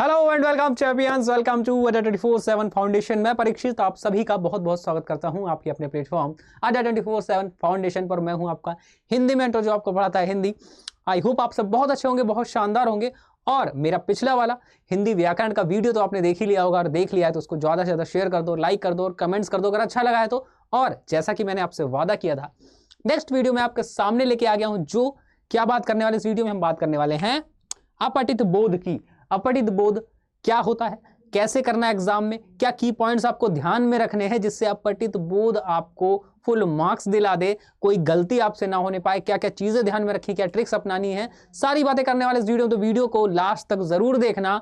Hello and welcome champions, welcome to Adda 24/7 foundation. मैं परीक्षित आप सभी का बहुत बहुत स्वागत करता हूं आपके अपने प्लेटफॉर्म अड्डा 24/7 फाउंडेशन पर। मैं हूं आपका हिंदी मेंटर जो आपको पढ़ाता है हिंदी। आई होप आप सब बहुत अच्छे होंगे, बहुत शानदार होंगे। और मेरा पिछला वाला हिंदी व्याकरण का वीडियो तो आपने देख ही लिया होगा, और देख लिया है तो उसको ज़्यादा से ज़्यादा शेयर कर दो, लाइक कर दो और कमेंट्स कर दो अगर अच्छा लगा है तो। और जैसा कि मैंने आपसे वादा किया था, नेक्स्ट वीडियो में आपके सामने लेके आ गया हूँ। जो क्या बात करने वाले इस वीडियो में हम बात करने वाले हैं अपठित बोध की। अपठित बोध क्या होता है, कैसे करना है एग्जाम में, क्या की पॉइंट्स आपको ध्यान में रखने हैं जिससे अपठित बोध आपको फुल मार्क्स दिला दे, कोई गलती आपसे ना होने पाए, क्या क्या चीजें ध्यान में रखी, क्या ट्रिक्स अपनानी है, सारी बातें करने वाले इस वीडियो। तो वीडियो को लास्ट तक जरूर देखना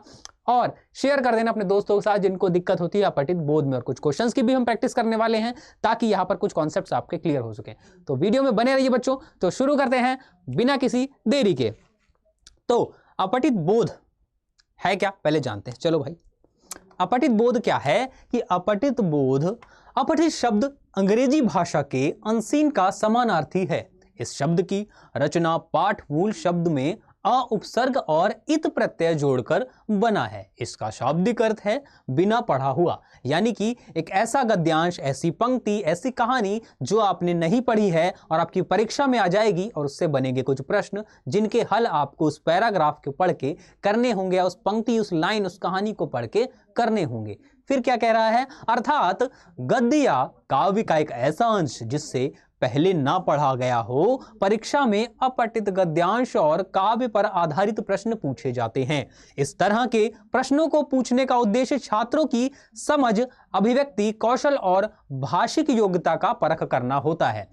और शेयर कर देना अपने दोस्तों के साथ जिनको दिक्कत होती है अपठित बोध में। और कुछ क्वेश्चंस की भी हम प्रैक्टिस करने वाले हैं ताकि यहाँ पर कुछ कॉन्सेप्ट्स आपके क्लियर हो सके। तो वीडियो में बने रहिए बच्चों। तो शुरू करते हैं बिना किसी देरी के। तो अपठित बोध है क्या, पहले जानते हैं। चलो भाई, अपठित बोध क्या है कि अपठित बोध, अपठित शब्द अंग्रेजी भाषा के अनसीन का समानार्थी है। इस शब्द की रचना पाठ मूल शब्द में अ उपसर्ग और इत प्रत्यय जोड़कर बना है। इसका शाब्दिक अर्थ है बिना पढ़ा हुआ, यानी कि एक ऐसा गद्यांश, ऐसी पंक्ति, ऐसी कहानी जो आपने नहीं पढ़ी है और आपकी परीक्षा में आ जाएगी और उससे बनेंगे कुछ प्रश्न जिनके हल आपको उस पैराग्राफ को पढ़ के करने होंगे, या उस पंक्ति, उस लाइन, उस कहानी को पढ़ के करने होंगे। फिर क्या कह रहा है, अर्थात गद्य या काव्य का एक ऐसा अंश जिससे पहले ना पढ़ा गया हो। परीक्षा में अपठित गद्यांश और काव्य पर आधारित प्रश्न पूछे जाते हैं। इस तरह के प्रश्नों को पूछने का उद्देश्य छात्रों की समझ, अभिव्यक्ति कौशल और भाषिक योग्यता का परख करना होता है।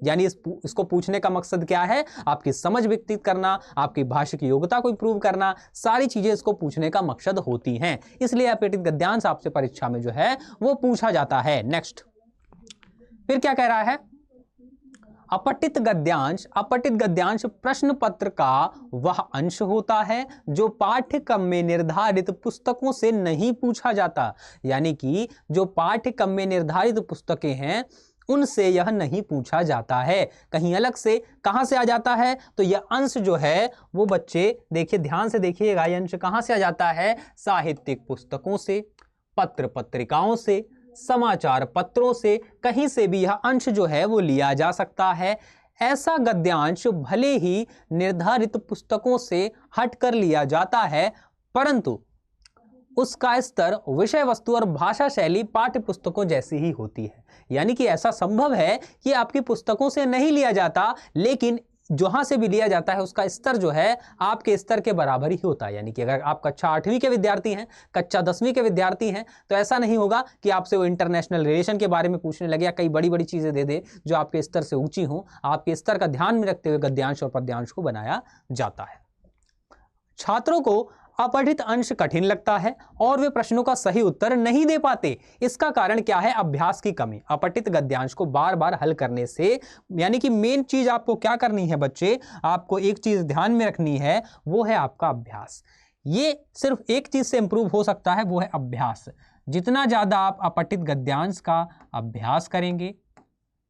यानी इसको पूछने का मकसद क्या है, आपकी समझ विकसित करना, आपकी भाषिक योग्यता को इंप्रूव करना, सारी चीजें इसको पूछने का मकसद होती हैं। इसलिए अपठित गद्यांश आपसे परीक्षा में जो है वो पूछा जाता है। नेक्स्ट, फिर क्या कह रहा है, अपठित गद्यांश प्रश्न पत्र का वह अंश होता है जो पाठ्यक्रम में निर्धारित पुस्तकों से नहीं पूछा जाता। यानी कि जो पाठ्यक्रम में निर्धारित पुस्तकें हैं उनसे यह नहीं पूछा जाता है, कहीं अलग से। कहां से आ जाता है, तो यह अंश जो है वो बच्चे देखिए, ध्यान से देखिएगा, यह अंश कहां से आ जाता है, साहित्यिक पुस्तकों से, पत्र पत्रिकाओं से, समाचार पत्रों से, कहीं से भी यह अंश जो है वो लिया जा सकता है। ऐसा गद्यांश भले ही निर्धारित पुस्तकों से हटकर लिया जाता है, परंतु उसका स्तर, विषय वस्तु और भाषा शैली पाठ्य पुस्तकों जैसी ही होती है। यानी कि ऐसा संभव है कि आपकी पुस्तकों से नहीं लिया जाता, लेकिन जहां से भी लिया जाता है उसका स्तर जो है आपके स्तर के बराबर ही होता है। यानी कि अगर आप कक्षा 8वीं के विद्यार्थी हैं, कक्षा 10वीं के विद्यार्थी हैं, तो ऐसा नहीं होगा कि आपसे वो इंटरनेशनल रिलेशन के बारे में पूछने लगे या कई बड़ी बड़ी चीजें दे दे जो आपके स्तर से ऊंची हों। आपके स्तर का ध्यान में रखते हुए गद्यांश और पद्यांश को बनाया जाता है। छात्रों को अपठित अंश कठिन लगता है और वे प्रश्नों का सही उत्तर नहीं दे पाते। इसका कारण क्या है, अभ्यास की कमी। अपठित गद्यांश को बार बार हल करने से, यानी कि मेन चीज आपको क्या करनी है बच्चे, आपको एक चीज ध्यान में रखनी है, वो है आपका अभ्यास। ये सिर्फ एक चीज से इंप्रूव हो सकता है, वो है अभ्यास। जितना ज्यादा आप अपठित गद्यांश का अभ्यास करेंगे,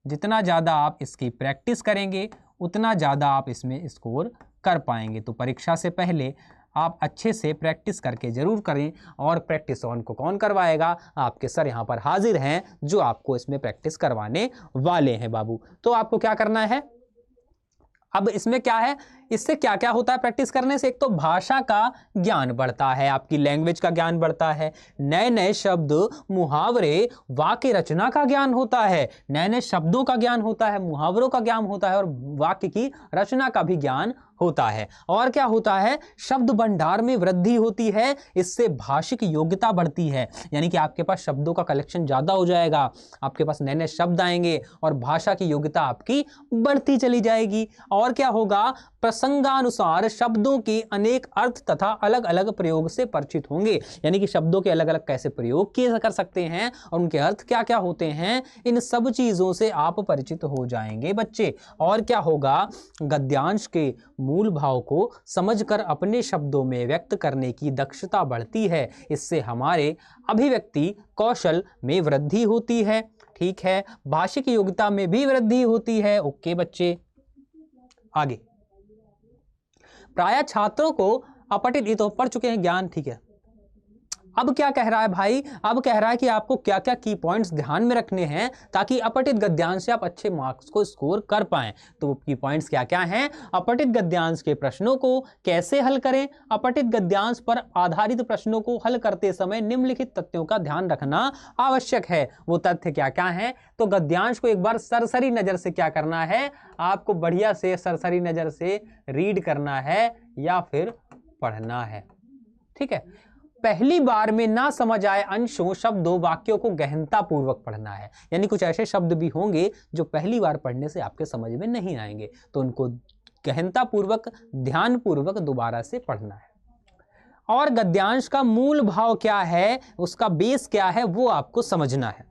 जितना ज्यादा आप इसकी प्रैक्टिस करेंगे, उतना ज्यादा आप इसमें स्कोर कर पाएंगे। तो परीक्षा से पहले आप अच्छे से प्रैक्टिस करके जरूर करें। और प्रैक्टिस ऑन को कौन करवाएगा, आपके सर यहाँ पर हाजिर हैं जो आपको इसमें प्रैक्टिस करवाने वाले हैं बाबू। तो आपको क्या करना है, अब इसमें क्या है, इससे क्या क्या होता है प्रैक्टिस करने से, एक तो भाषा का ज्ञान बढ़ता है, आपकी लैंग्वेज का ज्ञान बढ़ता है, नए नए शब्द, मुहावरे, वाक्य रचना का ज्ञान होता है, नए नए शब्दों का ज्ञान होता है, मुहावरों का ज्ञान होता है, और वाक्य की रचना का भी ज्ञान होता है। और क्या होता है, शब्द भंडार में वृद्धि होती है, इससे भाषिक योग्यता बढ़ती है। यानी कि आपके पास शब्दों का कलेक्शन ज्यादा हो जाएगा, आपके पास नए नए शब्द आएंगे और भाषा की योग्यता आपकी बढ़ती चली जाएगी। और क्या होगा, प्रसंगानुसार शब्दों के अनेक अर्थ तथा अलग अलग प्रयोग से परिचित होंगे। यानी कि शब्दों के अलग अलग कैसे प्रयोग किए कर सकते हैं और उनके अर्थ क्या क्या होते हैं, इन सब चीजों से आप परिचित हो जाएंगे बच्चे। और क्या होगा, गद्यांश के मूल भाव को समझकर अपने शब्दों में व्यक्त करने की दक्षता बढ़ती है। इससे हमारे अभिव्यक्ति कौशल में वृद्धि होती है। ठीक है, भाषिक योग्यता में भी वृद्धि होती है। ओके बच्चे, आगे प्रायः छात्रों को अपठित, ये तो पढ़ चुके हैं ज्ञान, ठीक है, अब क्या कह रहा है भाई, अब कह रहा है कि आपको क्या क्या की पॉइंट्स ध्यान में रखने हैं ताकि अपठित गद्यांश से आप अच्छे मार्क्स को स्कोर कर पाएं। तो की पॉइंट्स क्या क्या हैं? अपठित गद्यांश के प्रश्नों को कैसे हल करें, अपठित गद्यांश पर आधारित प्रश्नों को हल करते समय निम्नलिखित तथ्यों का ध्यान रखना आवश्यक है। वो तथ्य क्या क्या हैं? तो गद्यांश को एक बार सरसरी नजर से क्या करना है, आपको बढ़िया से सरसरी नजर से रीड करना है या फिर पढ़ना है। ठीक है, पहली बार में ना समझ आए अंशों, शब्दों, वाक्यों को गहनता पूर्वक पढ़ना है। यानी कुछ ऐसे शब्द भी होंगे जो पहली बार पढ़ने से आपके समझ में नहीं आएंगे, तो उनको गहनता पूर्वक, ध्यान पूर्वक दोबारा से पढ़ना है। और गद्यांश का मूल भाव क्या है, उसका बेस क्या है, वो आपको समझना है।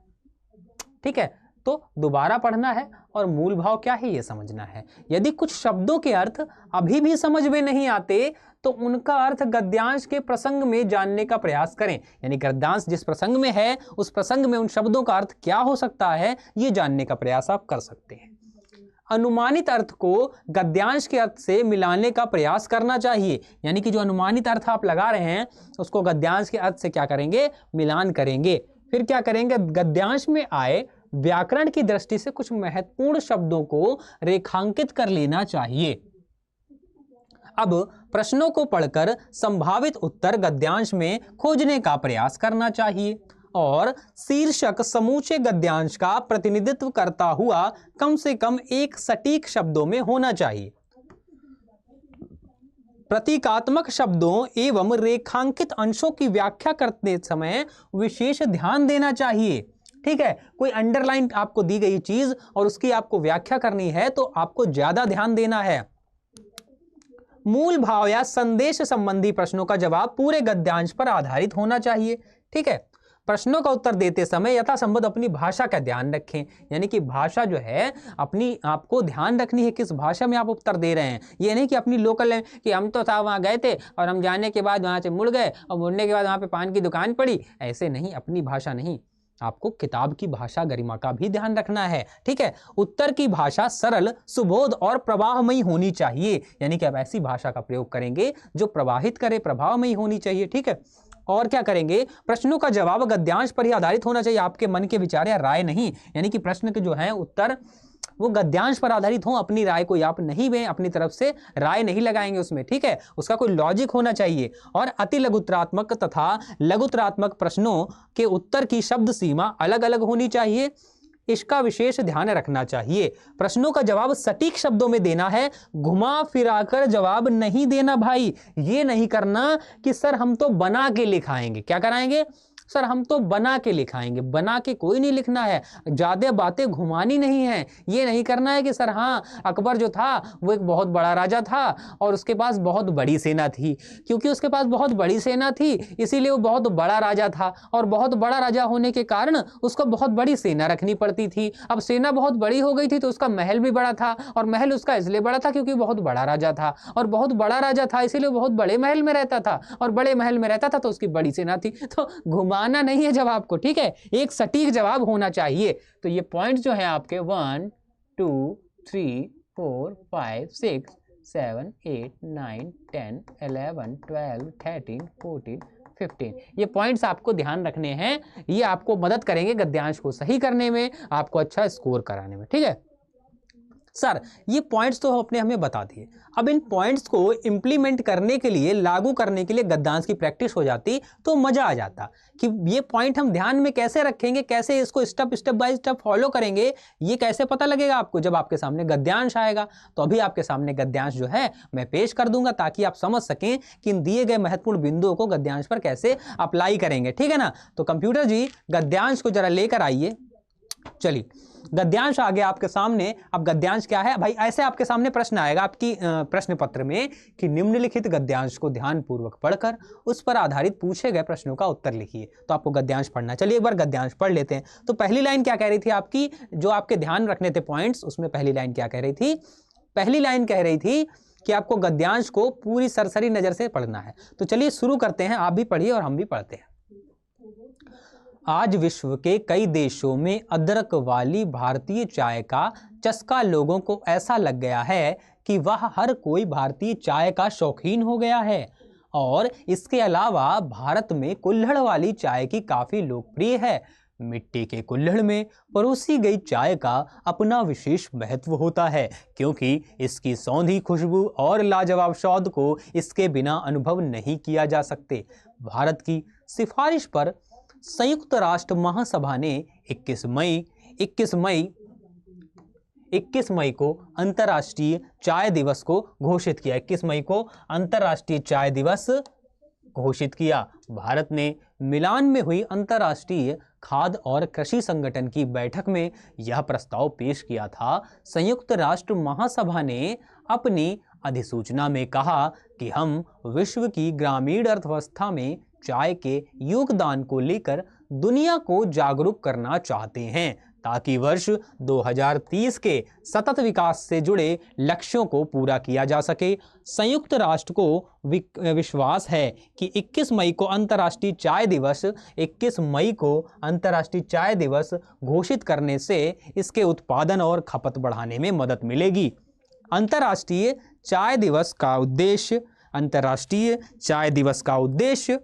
ठीक है, तो दोबारा पढ़ना है और मूल भाव क्या है ये समझना है। यदि कुछ शब्दों के अर्थ अभी भी समझ में नहीं आते तो उनका अर्थ गद्यांश के प्रसंग में जानने का प्रयास करें। यानी गद्यांश जिस प्रसंग में है उस प्रसंग में उन शब्दों का अर्थ क्या हो सकता है ये जानने का प्रयास आप कर सकते हैं। अनुमानित अर्थ को गद्यांश के अर्थ से मिलाने का प्रयास करना चाहिए। यानी कि जो अनुमानित अर्थ आप लगा रहे हैं उसको गद्यांश के अर्थ से क्या करेंगे, मिलान करेंगे। फिर क्या करेंगे, गद्यांश में आए व्याकरण की दृष्टि से कुछ महत्वपूर्ण शब्दों को रेखांकित कर लेना चाहिए। अब प्रश्नों को पढ़कर संभावित उत्तर गद्यांश में खोजने का प्रयास करना चाहिए और शीर्षक समूचे गद्यांश का प्रतिनिधित्व करता हुआ कम से कम एक सटीक शब्दों में होना चाहिए। प्रतीकात्मक शब्दों एवं रेखांकित अंशों की व्याख्या करते समय विशेष ध्यान देना चाहिए। ठीक है, कोई अंडरलाइन आपको दी गई चीज और उसकी आपको व्याख्या करनी है तो आपको ज्यादा ध्यान देना है। मूल भाव या संदेश संबंधी प्रश्नों का जवाब पूरे गद्यांश पर आधारित होना चाहिए। ठीक है, प्रश्नों का उत्तर देते समय यथासंभव अपनी भाषा का ध्यान रखें। यानी कि भाषा जो है अपनी आपको ध्यान रखनी है, किस भाषा में आप उत्तर दे रहे हैं। ये नहीं कि अपनी लोकल कि हम तो था वहाँ गए थे और हम जाने के बाद वहाँ से मुड़ गए और मुड़ने के बाद वहाँ पे पान की दुकान पड़ी, ऐसे नहीं, अपनी भाषा नहीं, आपको किताब की भाषा गरिमा का भी ध्यान रखना है। ठीक है, उत्तर की भाषा सरल, सुबोध और प्रवाहमयी होनी चाहिए। यानी कि आप ऐसी भाषा का प्रयोग करेंगे जो प्रवाहित करे, प्रभावमयी होनी चाहिए। ठीक है, और क्या करेंगे, प्रश्नों का जवाब गद्यांश पर ही आधारित होना चाहिए, आपके मन के विचार या राय नहीं। यानी कि प्रश्न के जो है उत्तर वो गद्यांश पर आधारित हो, अपनी राय को आप नहीं दें, अपनी तरफ से राय नहीं लगाएंगे उसमें। ठीक है, उसका कोई लॉजिक होना चाहिए। और अति लघुतरात्मक तथा लघुतरात्मक प्रश्नों के उत्तर की शब्द सीमा अलग अलग होनी चाहिए, इसका विशेष ध्यान रखना चाहिए। प्रश्नों का जवाब सटीक शब्दों में देना है, घुमा फिराकर जवाब नहीं देना भाई। ये नहीं करना कि सर हम तो बना के लिखाएंगे। क्या कराएंगे, सर हम तो बना के लिखाएंगे। बना के कोई नहीं लिखना है, ज्यादा बातें घुमानी नहीं है। ये नहीं करना है कि सर हाँ अकबर जो था वो एक बहुत बड़ा राजा था और उसके पास बहुत बड़ी सेना थी, क्योंकि उसके पास बहुत बड़ी सेना थी इसीलिए वो बहुत बड़ा राजा था, और बहुत बड़ा राजा होने के कारण उसको बहुत बड़ी सेना रखनी पड़ती थी। अब सेना बहुत बड़ी हो गई थी तो उसका महल भी बड़ा था, और महल उसका इसलिए बड़ा था क्योंकि बहुत बड़ा राजा था, और बहुत बड़ा राजा था इसीलिए बहुत बड़े महल में रहता था, और बड़े महल में रहता था तो उसकी बड़ी सेना थी। तो घुमाना नहीं है जवाब को। ठीक है, एक सटीक जवाब होना चाहिए। तो ये पॉइंट जो है आपके 1 2 3 4 5 6 7 8 9 10 11 12 13 14 15 ये पॉइंट्स आपको ध्यान रखने हैं। ये आपको मदद करेंगे गद्यांश को सही करने में, आपको अच्छा स्कोर कराने में। ठीक है सर, ये पॉइंट्स तो आपने हमें बता दिए। अब इन पॉइंट्स को इंप्लीमेंट करने के लिए, लागू करने के लिए गद्यांश की प्रैक्टिस हो जाती तो मजा आ जाता कि ये पॉइंट हम ध्यान में कैसे रखेंगे, कैसे इसको स्टेप बाय स्टेप फॉलो करेंगे। ये कैसे पता लगेगा आपको, जब आपके सामने गद्यांश आएगा। तो अभी आपके सामने गद्यांश जो है मैं पेश कर दूंगा ताकि आप समझ सकें कि इन दिए गए महत्वपूर्ण बिंदुओं को गद्यांश पर कैसे अप्लाई करेंगे। ठीक है ना, तो कंप्यूटर जी गद्यांश को जरा लेकर आइए। चलिए, गद्यांश आ गया आपके सामने। अब गद्यांश क्या है भाई, ऐसे आपके सामने प्रश्न आएगा आपकी प्रश्न पत्र में कि निम्नलिखित गद्यांश को ध्यानपूर्वक पढ़कर उस पर आधारित पूछे गए प्रश्नों का उत्तर लिखिए। तो आपको गद्यांश पढ़ना। चलिए एक बार गद्यांश पढ़ लेते हैं। तो पहली लाइन क्या कह रही थी आपकी, जो आपके ध्यान रखने थे पॉइंट्स, उसमें पहली लाइन क्या कह रही थी? पहली लाइन कह रही थी कि आपको गद्यांश को पूरी सरसरी नजर से पढ़ना है। तो चलिए शुरू करते हैं, आप भी पढ़िए और हम भी पढ़ते हैं। आज विश्व के कई देशों में अदरक वाली भारतीय चाय का चस्का लोगों को ऐसा लग गया है कि वह हर कोई भारतीय चाय का शौकीन हो गया है और इसके अलावा भारत में कुल्हड़ वाली चाय की काफी लोकप्रिय है। मिट्टी के कुल्हड़ में परोसी गई चाय का अपना विशेष महत्व होता है, क्योंकि इसकी सौंधी खुशबू और लाजवाब स्वाद को इसके बिना अनुभव नहीं किया जा सकते। भारत की सिफारिश पर संयुक्त राष्ट्र महासभा ने 21 मई को अंतर्राष्ट्रीय चाय दिवस को घोषित किया। 21 मई को अंतर्राष्ट्रीय चाय दिवस घोषित किया। भारत ने मिलान में हुई अंतर्राष्ट्रीय खाद्य और कृषि संगठन की बैठक में यह प्रस्ताव पेश किया था। संयुक्त राष्ट्र महासभा ने अपनी अधिसूचना में कहा कि हम विश्व की ग्रामीण अर्थव्यवस्था में चाय के योगदान को लेकर दुनिया को जागरूक करना चाहते हैं, ताकि वर्ष 2030 के सतत विकास से जुड़े लक्ष्यों को पूरा किया जा सके। संयुक्त राष्ट्र को विश्वास है कि 21 मई को अंतर्राष्ट्रीय चाय दिवस घोषित करने से इसके उत्पादन और खपत बढ़ाने में मदद मिलेगी। अंतर्राष्ट्रीय चाय दिवस का उद्देश्य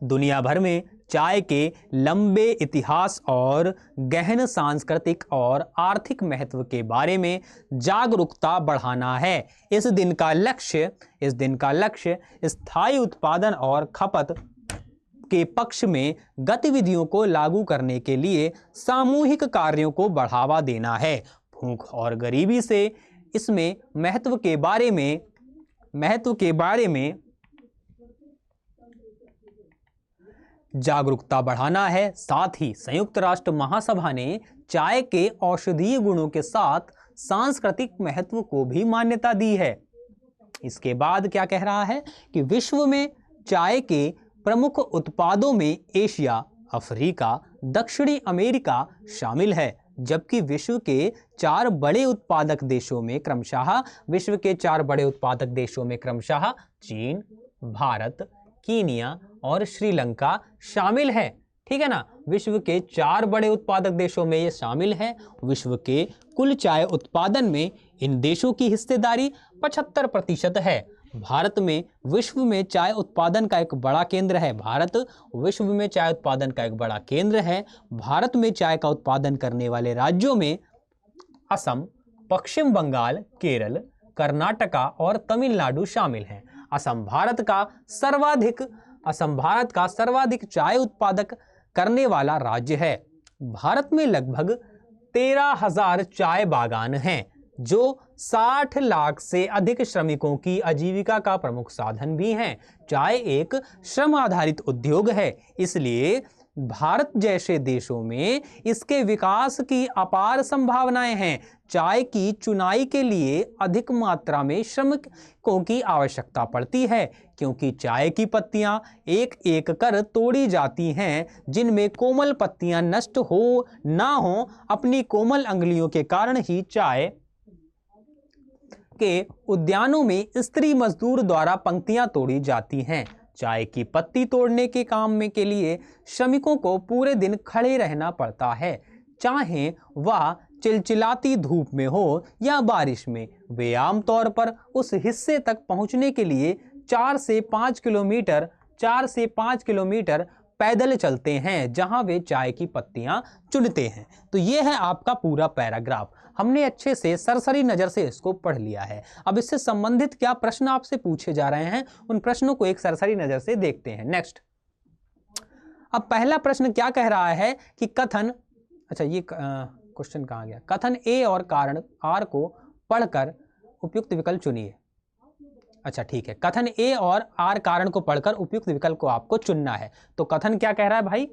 दुनिया भर में चाय के लंबे इतिहास और गहन सांस्कृतिक और आर्थिक महत्व के बारे में जागरूकता बढ़ाना है। इस दिन का लक्ष्य स्थायी उत्पादन और खपत के पक्ष में गतिविधियों को लागू करने के लिए सामूहिक कार्यों को बढ़ावा देना है। भूख और गरीबी से इसमें महत्व के बारे में जागरूकता बढ़ाना है। साथ ही संयुक्त राष्ट्र महासभा ने चाय के औषधीय गुणों के साथ सांस्कृतिक महत्व को भी मान्यता दी है। इसके बाद क्या कह रहा है कि विश्व में चाय के प्रमुख उत्पादों में एशिया, अफ्रीका, दक्षिणी अमेरिका शामिल है, जबकि विश्व के 4 बड़े उत्पादक देशों में क्रमशः चीन, भारत, कीनिया और श्रीलंका शामिल है। ठीक है ना, विश्व के 4 बड़े उत्पादक देशों में ये शामिल है। विश्व के कुल चाय उत्पादन में इन देशों की हिस्सेदारी 75% है। भारत विश्व में चाय उत्पादन का एक बड़ा केंद्र है। भारत में चाय का उत्पादन करने वाले राज्यों में असम, पश्चिम बंगाल, केरल, कर्नाटका और तमिलनाडु शामिल हैं। असम भारत का सर्वाधिक चाय उत्पादक करने वाला राज्य है। भारत में लगभग 13,000 चाय बागान हैं, जो 60 लाख से अधिक श्रमिकों की आजीविका का प्रमुख साधन भी हैं। चाय एक श्रम आधारित उद्योग है, इसलिए भारत जैसे देशों में इसके विकास की अपार संभावनाएं हैं। चाय की चुनाई के लिए अधिक मात्रा में श्रमिकों की आवश्यकता पड़ती है, क्योंकि चाय की पत्तियां एक एक कर तोड़ी जाती हैं, जिनमें कोमल पत्तियां नष्ट हो ना हो। अपनी कोमल अंगुलियों के कारण ही चाय के उद्यानों में स्त्री मजदूर द्वारा पंक्तियां तोड़ी जाती हैं। चाय की पत्ती तोड़ने के काम के लिए श्रमिकों को पूरे दिन खड़े रहना पड़ता है, चाहे वह चिलचिलाती धूप में हो या बारिश में। वे आमतौर पर उस हिस्से तक पहुंचने के लिए 4 से 5 किलोमीटर पैदल चलते हैं, जहां वे चाय की पत्तियां चुनते हैं। तो ये है आपका पूरा पैराग्राफ। हमने अच्छे से सरसरी नज़र से इसको पढ़ लिया है। अब इससे संबंधित क्या प्रश्न आपसे पूछे जा रहे हैं, उन प्रश्नों को एक सरसरी नज़र से देखते हैं। नेक्स्ट, अब पहला प्रश्न क्या कह रहा है कि कथन, अच्छा ये क्वेश्चन कहाँ गया, कथन ए और कारण आर को पढ़कर उपयुक्त विकल्प चुनिए। अच्छा ठीक है, कथन ए और आर कारण को पढ़कर उपयुक्त विकल्प को आपको चुनना है। तो कथन क्या कह रहा है भाई,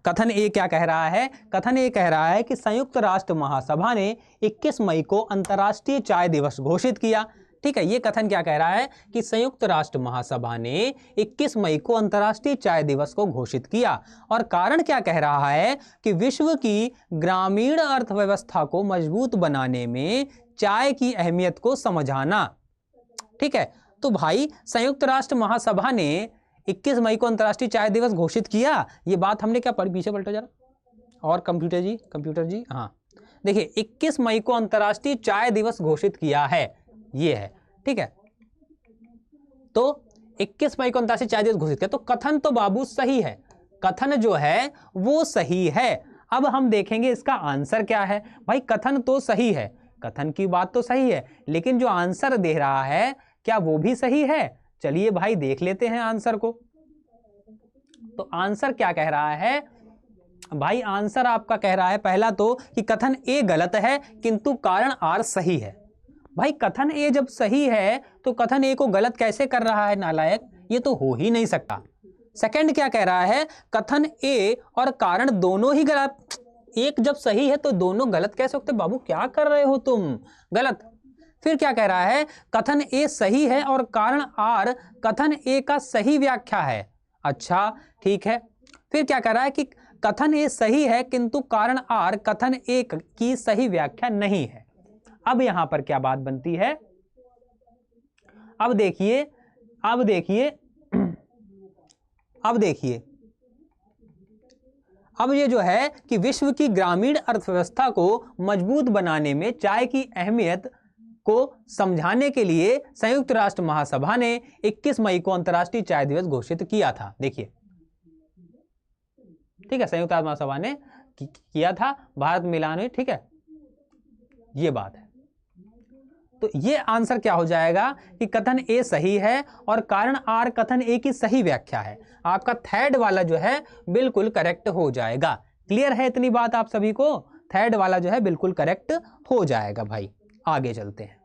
कथन ए क्या कह रहा है? कथन ए कह रहा है कि संयुक्त राष्ट्र महासभा ने 21 मई को अंतर्राष्ट्रीय चाय दिवस घोषित किया। ठीक है, ये कथन क्या कह रहा है कि संयुक्त राष्ट्र महासभा ने 21 मई को अंतर्राष्ट्रीय चाय दिवस को घोषित किया। और कारण क्या कह रहा है कि विश्व की ग्रामीण अर्थव्यवस्था को मजबूत बनाने में चाय की अहमियत को समझाना। ठीक है, तो भाई संयुक्त राष्ट्र महासभा ने 21 मई को अंतर्राष्ट्रीय चाय दिवस घोषित किया। ये बात हमने क्या पढ़ी, पीछे पलटो जरा, और कंप्यूटर जी हाँ देखिए, 21 मई को अंतर्राष्ट्रीय चाय दिवस घोषित किया है, ये है। ठीक है, तो 21 मई को अंतर्राष्ट्रीय चाय दिवस घोषित किया। तो कथन तो बाबू सही है, कथन जो है वो सही है। अब हम देखेंगे इसका आंसर क्या है। भाई कथन तो सही है, कथन की बात तो सही है, लेकिन जो आंसर दे रहा है क्या वो भी सही है? चलिए भाई देख लेते हैं आंसर को। तो आंसर क्या कह रहा है भाई? आंसर आपका कह रहा है पहला तो कि कथन ए गलत है किंतु कारण आर सही है। भाई कथन ए जब सही है तो कथन ए को गलत कैसे कर रहा है नालायक? ये तो हो ही नहीं सकता। सेकंड क्या कह रहा है? कथन ए और कारण दोनों ही गलत। एक जब सही है तो दोनों गलत कैसे होते? बाबू क्या कर रहे हो तुम? गलत। फिर क्या कह रहा है? कथन ए सही है और कारण आर कथन ए का सही व्याख्या है। अच्छा ठीक है। फिर क्या कह रहा है कि कथन ए सही है किंतु कारण आर कथन ए की सही व्याख्या नहीं है। अब यहां पर क्या बात बनती है? अब देखिए अब ये जो है कि विश्व की ग्रामीण अर्थव्यवस्था को मजबूत बनाने में चाय की अहमियत को समझाने के लिए संयुक्त राष्ट्र महासभा ने 21 मई को अंतर्राष्ट्रीय चाय दिवस घोषित किया था। देखिए ठीक है, संयुक्त राष्ट्र महासभा ने किया था, भारत मिलान हुई, ठीक है, ये बात है। तो ये आंसर क्या हो जाएगा कि कथन ए सही है और कारण आर कथन ए की सही व्याख्या है। आपका थर्ड वाला जो है बिल्कुल करेक्ट हो जाएगा। क्लियर है इतनी बात आप सभी को? थर्ड वाला जो है बिल्कुल करेक्ट हो जाएगा। भाई आगे चलते हैं।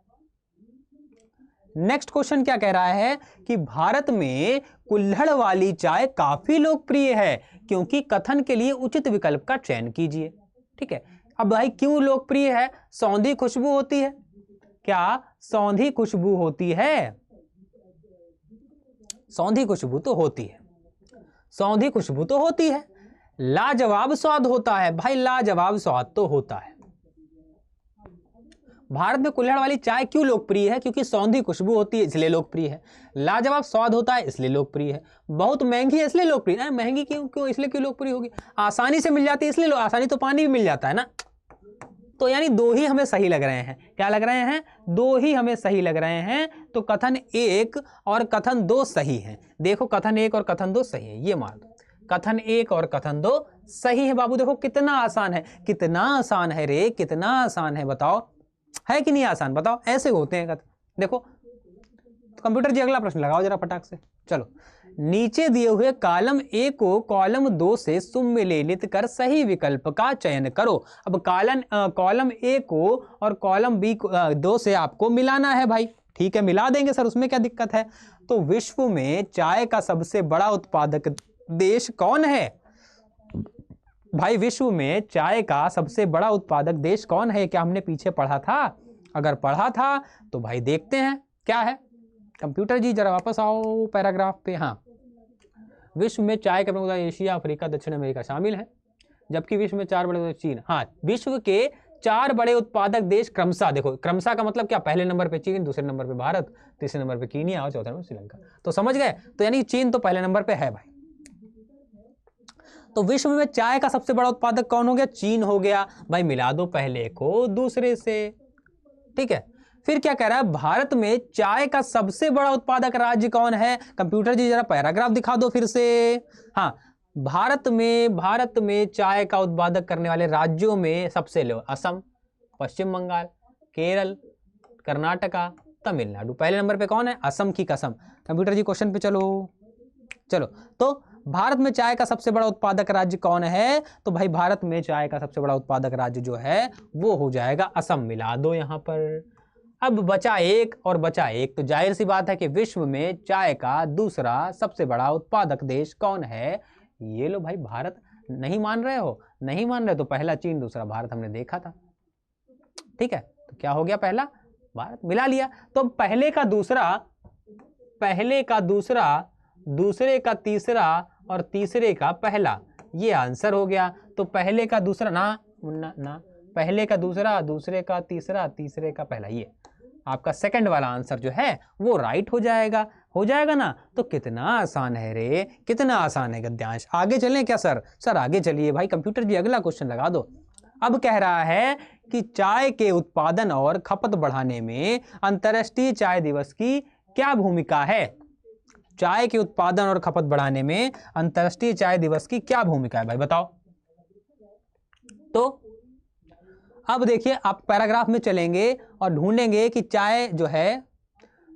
नेक्स्ट क्वेश्चन क्या कह रहा है कि भारत में कुल्हड़ वाली चाय काफी लोकप्रिय है क्योंकि कथन के लिए उचित विकल्प का चयन कीजिए। ठीक है, अब भाई क्यों लोकप्रिय है? सौंधी खुशबू होती है। क्या सौंधी खुशबू होती है? सौंधी खुशबू तो होती है, सौंधी खुशबू तो होती है। लाजवाब स्वाद होता है। भाई लाजवाब स्वाद तो होता है। भारत में कुल्हड़ वाली चाय क्यों लोकप्रिय है? क्योंकि सौंधी खुशबू होती है इसलिए लोकप्रिय है। लाजवाब स्वाद होता है इसलिए लोकप्रिय है। बहुत महंगी है इसलिए लोकप्रिय है। महंगी क्यों इसलिए क्यों लोकप्रिय होगी? आसानी से मिल जाती है इसलिए। आसानी तो पानी भी मिल जाता है ना। तो यानी दो ही हमें सही लग रहे हैं। क्या लग रहे हैं? दो ही हमें सही लग रहे हैं। तो कथन एक और कथन दो सही है। देखो कथन एक और कथन दो सही है, ये मान दो। कथन एक और कथन दो सही है। बाबू देखो कितना आसान है, कितना आसान है रे, कितना आसान है। बताओ है कि नहीं आसान? बताओ ऐसे होते हैं कथन। देखो कंप्यूटर जी अगला प्रश्न लगाओ जरा फटाक से। चलो, नीचे दिए हुए कॉलम ए को कॉलम 2 से सुमेलित कर सही विकल्प का चयन करो। अब कॉलम ए को और कॉलम बी 2 से आपको मिलाना है भाई। ठीक है, मिला देंगे सर, उसमें क्या दिक्कत है? तो विश्व में चाय का सबसे बड़ा उत्पादक देश कौन है? भाई विश्व में चाय का सबसे बड़ा उत्पादक देश कौन है? क्या हमने पीछे पढ़ा था? अगर पढ़ा था तो भाई देखते हैं क्या है। कंप्यूटर जी जरा वापस आओ पैराग्राफ पे। हाँ, विश्व में चाय के प्रमुख एशिया, अफ्रीका, दक्षिण अमेरिका शामिल है, जबकि विश्व में 4 बड़े चीन। हाँ, विश्व के 4 बड़े उत्पादक देश क्रमशः, देखो क्रमशः का मतलब क्या? पहले नंबर पे चीन, दूसरे नंबर पे भारत, तीसरे नंबर पे कीनिया और चौथे नंबर श्रीलंका। तो समझ गए? तो यानी चीन तो पहले नंबर पे है भाई। तो विश्व में चाय का सबसे बड़ा उत्पादक कौन हो गया? चीन हो गया। भाई मिला दो पहले को दूसरे से। ठीक है, फिर क्या कह रहा है? भारत में चाय का सबसे बड़ा उत्पादक राज्य कौन है? कंप्यूटर जी जरा पैराग्राफ दिखा दो फिर से। हाँ, भारत में चाय का उत्पादक करने वाले राज्यों में सबसे लो असम, पश्चिम बंगाल, केरल, कर्नाटका, तमिलनाडु। पहले नंबर पे कौन है? असम की कसम। कंप्यूटर जी क्वेश्चन पे चलो। तो भारत में चाय का सबसे बड़ा उत्पादक राज्य कौन है? तो भाई भारत में चाय का सबसे बड़ा उत्पादक राज्य जो है वो हो जाएगा असम। मिला दो यहां पर। अब बचा एक और बचा एक, तो जाहिर सी बात है कि विश्व में चाय का दूसरा सबसे बड़ा उत्पादक देश कौन है? ये लो भाई भारत। नहीं मान रहे हो? नहीं मान रहे तो पहला चीन, दूसरा भारत हमने देखा था। ठीक है, तो क्या हो गया? पहला भारत, मिला लिया। तो पहले का दूसरा, दूसरे का तीसरा और तीसरे का पहला, ये आंसर हो गया। तो पहले का दूसरा ना पहले का दूसरा, दूसरे का तीसरा, तीसरे का पहला, ये आपका सेकंड वाला आंसर जो है वो राइट हो जाएगा ना। तो कितना आसान है रे, कितना आसान है गद्यांश। आगे चलें क्या सर? सर आगे चलिए भाई। कंप्यूटर जी अगला क्वेश्चन लगा दो। अब कह रहा है कि चाय के उत्पादन और खपत बढ़ाने में अंतर्राष्ट्रीय चाय दिवस की क्या भूमिका है? चाय के उत्पादन और खपत बढ़ाने में अंतर्राष्ट्रीय चाय दिवस की क्या भूमिका है भाई बताओ। तो अब देखिए आप पैराग्राफ में चलेंगे और ढूंढेंगे कि चाय जो है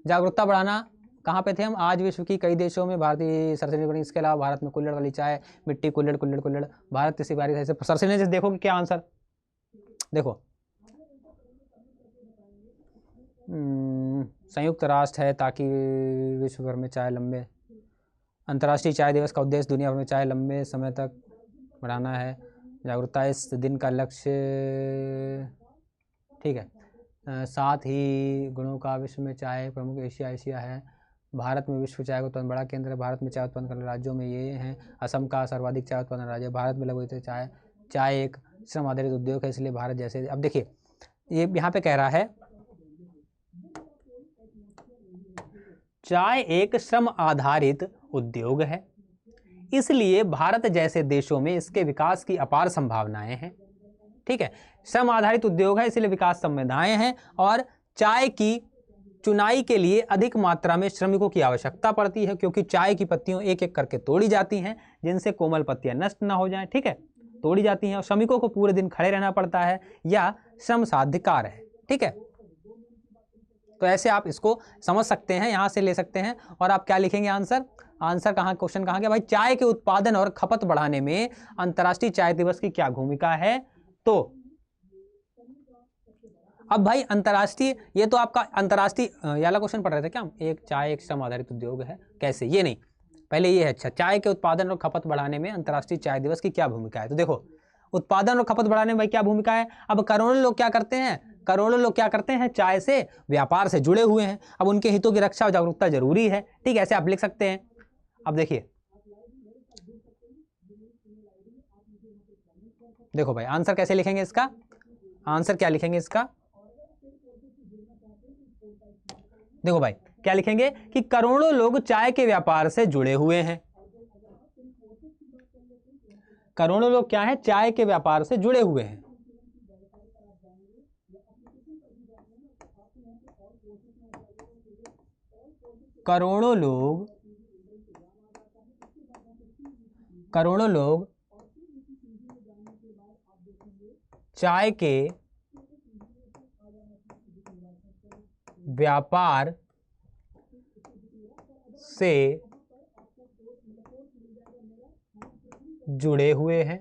जागरूकता बढ़ाना, कहाँ पे थे हम, आज विश्व की कई देशों में भारतीय सरसरी बनी, इसके अलावा भारत में कुल्हड़ वाली चाय, मिट्टी कुल्हड़ कुल्हड़ कुल्हड़, भारत तीसरी बारी ऐसे सरसरी ने देखो कि क्या आंसर, देखो संयुक्त राष्ट्र है ताकि विश्व भर में चाय लंबे, अंतर्राष्ट्रीय चाय दिवस का उद्देश्य दुनिया भर में चाय लंबे समय तक बढ़ाना है, जागरूकता इस दिन का लक्ष्य, ठीक है। साथ ही गुणों का विश्व में चाय प्रमुख एशिया है, भारत में विश्व चाय उत्पादन बड़ा केंद्र है, भारत में चाय उत्पन्न करने राज्यों में ये हैं, असम का सर्वाधिक चाय उत्पादन राज्य है, भारत में लगभग चाय एक श्रम आधारित उद्योग है, इसलिए भारत जैसे, अब देखिए ये यहाँ पे कह रहा है चाय एक श्रम आधारित उद्योग है, इसलिए भारत जैसे देशों में इसके विकास की अपार संभावनाएं हैं, ठीक है। श्रम आधारित उद्योग है इसलिए विकास संभावनाएं हैं, और चाय की चुनाई के लिए अधिक मात्रा में श्रमिकों की आवश्यकता पड़ती है, क्योंकि चाय की पत्तियों एक एक करके तोड़ी जाती हैं, जिनसे कोमल पत्तियां नष्ट ना हो जाएं, ठीक है, तोड़ी जाती हैं, और श्रमिकों को पूरे दिन खड़े रहना पड़ता है, या श्रम साध्य कार्य है, ठीक है। तो ऐसे आप इसको समझ सकते हैं, यहां से ले सकते हैं, और आप क्या लिखेंगे आंसर, आंसर कहाँ, क्वेश्चन कहाँ गया भाई, चाय के उत्पादन और खपत बढ़ाने में अंतर्राष्ट्रीय चाय दिवस की क्या भूमिका है। तो अब भाई अंतर्राष्ट्रीय, ये तो आपका अंतर्राष्ट्रीय वाला क्वेश्चन पढ़ रहे थे क्या हम, एक चाय एक श्रम आधारित उद्योग है, कैसे, ये नहीं, पहले ये है, अच्छा चाय के उत्पादन और खपत बढ़ाने में अंतर्राष्ट्रीय चाय दिवस की क्या भूमिका है। तो देखो उत्पादन और खपत बढ़ाने में भाई क्या भूमिका है, अब करोड़ों लोग क्या करते हैं, करोड़ों लोग क्या करते हैं, चाय से व्यापार से जुड़े हुए हैं, अब उनके हितों की रक्षा और जागरूकता जरूरी है, ठीक है, ऐसे आप लिख सकते हैं। अब देखिए, देखो भाई आंसर कैसे लिखेंगे इसका, आंसर क्या लिखेंगे इसका, देखो भाई क्या लिखेंगे कि करोड़ों लोग चाय के व्यापार से जुड़े हुए हैं, करोड़ों लोग क्या है, चाय के व्यापार से जुड़े हुए हैं, करोड़ों लोग चाय के व्यापार से जुड़े हुए हैं।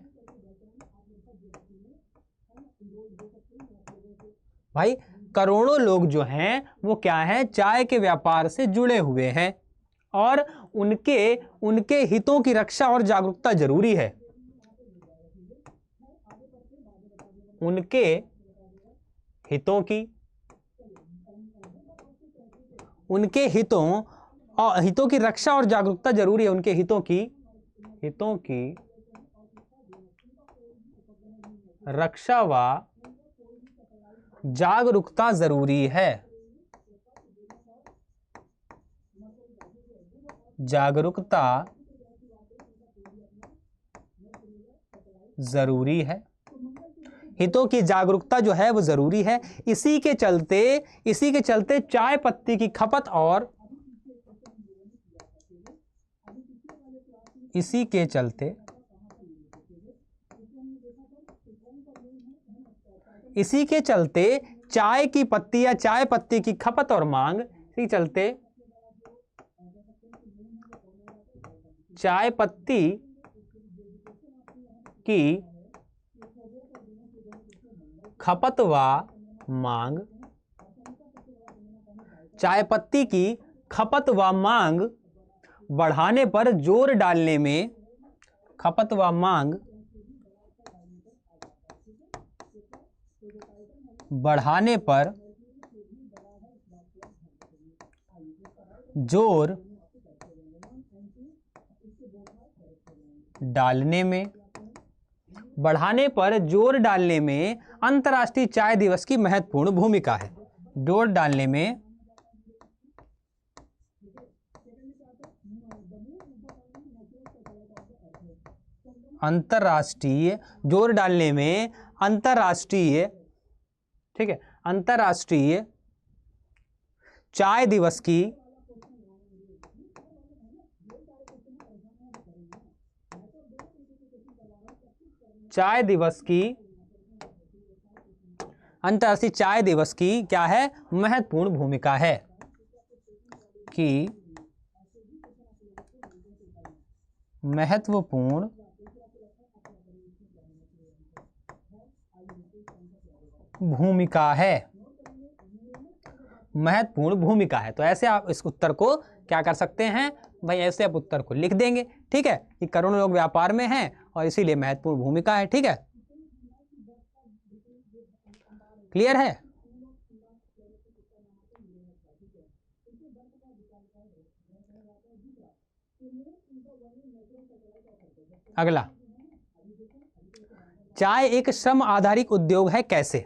भाई करोड़ों लोग जो हैं वो क्या है, चाय के व्यापार से जुड़े हुए हैं, और उनके हितों की रक्षा और जागरूकता जरूरी है, उनके हितों की रक्षा और जागरूकता जरूरी है, उनके हितों की रक्षा व जागरूकता जरूरी है, जागरूकता जरूरी है, हितों की जागरूकता जो है वो जरूरी है। इसी के चलते चाय पत्ती की खपत और चाय की पत्ती या चाय पत्ती की खपत और मांग, इसी चलते चाय पत्ती की खपत व मांग, चाय पत्ती की खपत व मांग बढ़ाने पर जोर डालने में, खपत व मांग बढ़ाने पर जोर डालने में, बढ़ाने पर जोर डालने में अंतर्राष्ट्रीय चाय दिवस की महत्वपूर्ण भूमिका है, जोर डालने में अंतर्राष्ट्रीय, जोर डालने में अंतर्राष्ट्रीय, ठीक है, अंतर्राष्ट्रीय चाय दिवस की चाय दिवस की, अंतर्राष्ट्रीय चाय दिवस की क्या है, महत्वपूर्ण भूमिका है, कि महत्वपूर्ण भूमिका है, महत्वपूर्ण भूमिका है। तो ऐसे आप इस उत्तर को क्या कर सकते हैं भाई, ऐसे आप उत्तर को लिख देंगे। ठीक है, कि करोड़ों लोग व्यापार में हैं और इसीलिए महत्वपूर्ण भूमिका है। ठीक है, क्लियर है। अगला, चाय एक श्रम आधारित उद्योग है, कैसे।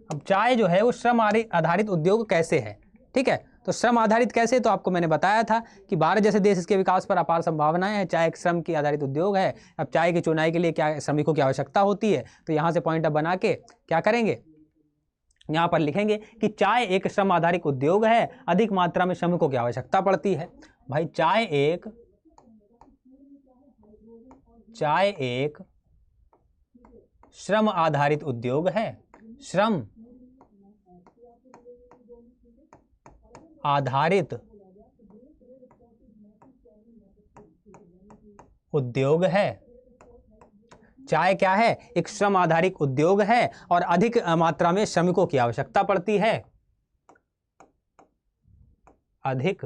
अब चाय जो है वो श्रम आधारित उद्योग कैसे है। ठीक है, तो श्रम आधारित कैसे, तो आपको मैंने बताया था कि भारत जैसे देश इसके विकास पर अपार संभावनाएं हैं। चाय एक श्रम की आधारित उद्योग है। अब चाय की चुनाई के लिए क्या श्रमिकों की आवश्यकता होती है, तो यहाँ से पॉइंट अब बना के क्या करेंगे, यहाँ पर लिखेंगे कि चाय एक श्रम आधारित उद्योग है, अधिक मात्रा में श्रमिकों की आवश्यकता पड़ती है। भाई चाय एक श्रम आधारित उद्योग है, श्रम आधारित उद्योग है। चाय क्या है, एक श्रम आधारित उद्योग है और अधिक मात्रा में श्रमिकों की आवश्यकता पड़ती है, अधिक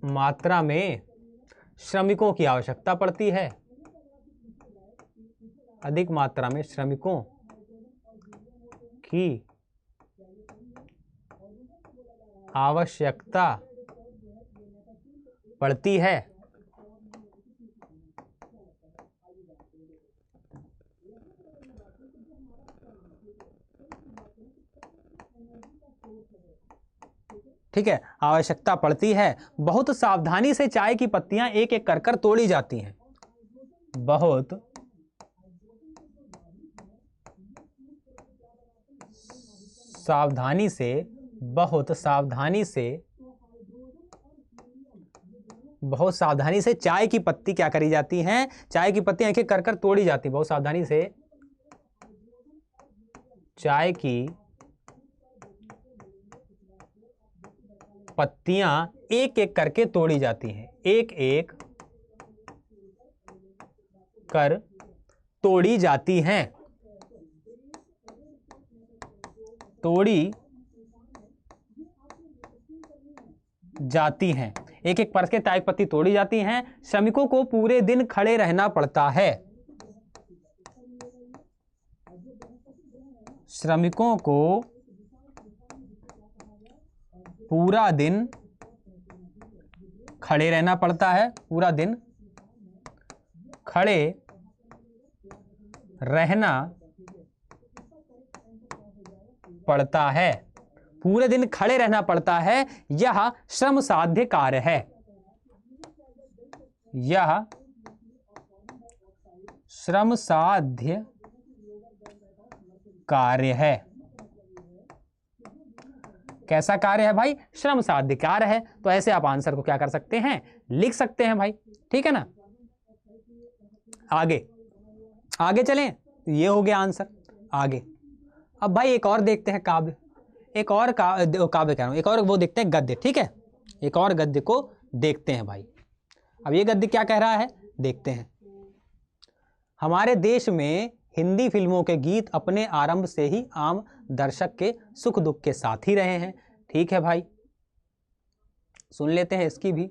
मात्रा में श्रमिकों की आवश्यकता पड़ती है, अधिक मात्रा में श्रमिकों की आवश्यकता पड़ती है। ठीक है, आवश्यकता पड़ती है। बहुत सावधानी से चाय की पत्तियां एक एक कर तोड़ी जाती हैं, बहुत सावधानी से, बहुत सावधानी से चाय की पत्ती क्या करी जाती हैं, चाय की पत्तियां एक एक कर तोड़ी जाती हैं। बहुत सावधानी से चाय की पत्तियां एक एक करके तोड़ी जाती हैं, एक एक कर तोड़ी जाती हैं, तोड़ी जाती हैं, एक एक पर के चाय की पत्ती तोड़ी जाती हैं। श्रमिकों को पूरे दिन खड़े रहना पड़ता है, श्रमिकों को पूरा दिन खड़े रहना पड़ता है, पूरा दिन खड़े रहना पड़ता है, पूरे दिन खड़े रहना पड़ता है। यह श्रम साध्य कार्य है, यह श्रम साध्य कार्य है। कैसा कार्य है भाई, श्रम साध्य कार्य है। तो ऐसे आप आंसर को क्या कर सकते हैं, लिख सकते हैं भाई। ठीक है ना, आगे आगे चलें, ये हो गया आंसर। आगे अब भाई एक और देखते हैं काव्य, एक और काव्य कह रहा हूं, एक और वो देखते हैं गद्य। ठीक है, एक और गद्य को देखते हैं भाई। अब ये गद्य क्या कह रहा है, देखते हैं। हमारे देश में हिंदी फिल्मों के गीत अपने आरंभ से ही आम दर्शक के सुख दुख के साथ ही रहे हैं। ठीक है भाई, सुन लेते हैं इसकी भी।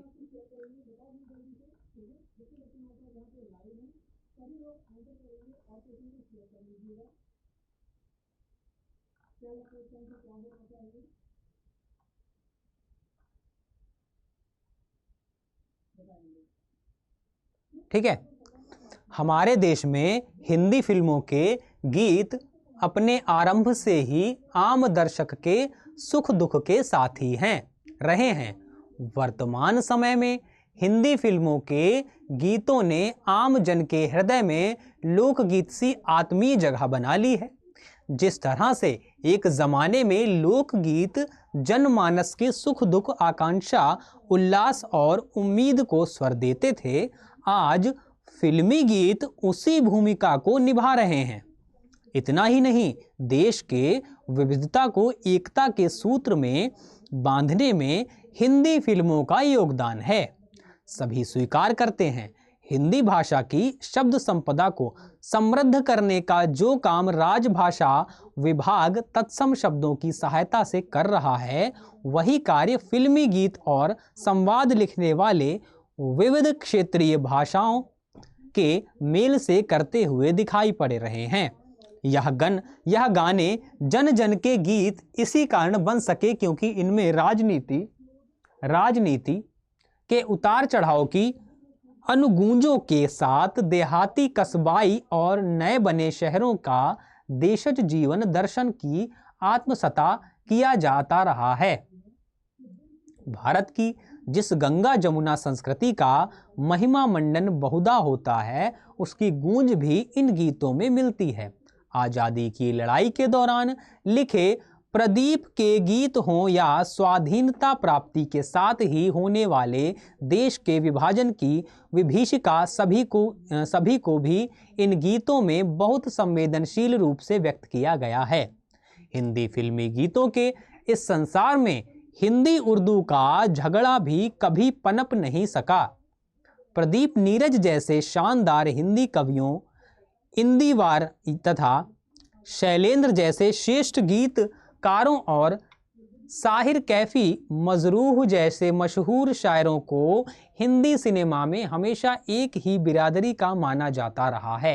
ठीक है, हमारे देश में हिंदी फिल्मों के गीत अपने आरंभ से ही आम दर्शक के सुख दुख के साथी हैं, रहे हैं। वर्तमान समय में हिंदी फिल्मों के गीतों ने आम जन के हृदय में लोकगीत सी आत्मीय जगह बना ली है। जिस तरह से एक जमाने में लोकगीत जनमानस के सुख दुख, आकांक्षा, उल्लास और उम्मीद को स्वर देते थे। आज फिल्मी गीत उसी भूमिका को निभा रहे हैं। इतना ही नहीं, देश के विविधता को एकता के सूत्र में बांधने में हिंदी फिल्मों का योगदान है। सभी स्वीकार करते हैं, हिंदी भाषा की शब्द संपदा को समृद्ध करने का जो काम राजभाषा विभाग तत्सम शब्दों की सहायता से कर रहा है, वही कार्य फिल्मी गीत और संवाद लिखने वाले विविध क्षेत्रीय भाषाओं के मेल से करते हुए दिखाई पड़ रहे हैं। यह गाने जन जन के गीत इसी कारण बन सके क्योंकि इनमें राजनीति के उतार चढ़ाव की अनुगूंजों के साथ देहाती, कस्बाई और नए बने शहरों का देशज जीवन दर्शन की आत्मसता किया जाता रहा है। भारत की जिस गंगा जमुना संस्कृति का महिमा मंडन बहुधा होता है, उसकी गूंज भी इन गीतों में मिलती है। आजादी की लड़ाई के दौरान लिखे प्रदीप के गीत हों या स्वाधीनता प्राप्ति के साथ ही होने वाले देश के विभाजन की विभीषिका, सभी को भी इन गीतों में बहुत संवेदनशील रूप से व्यक्त किया गया है। हिंदी फिल्मी गीतों के इस संसार में हिंदी उर्दू का झगड़ा भी कभी पनप नहीं सका। प्रदीप नीरज जैसे शानदार हिंदी कवियों, इंदिवार तथा शैलेंद्र जैसे श्रेष्ठ गीतकारों और साहिर कैफी मजरूह जैसे मशहूर शायरों को हिंदी सिनेमा में हमेशा एक ही बिरादरी का माना जाता रहा है।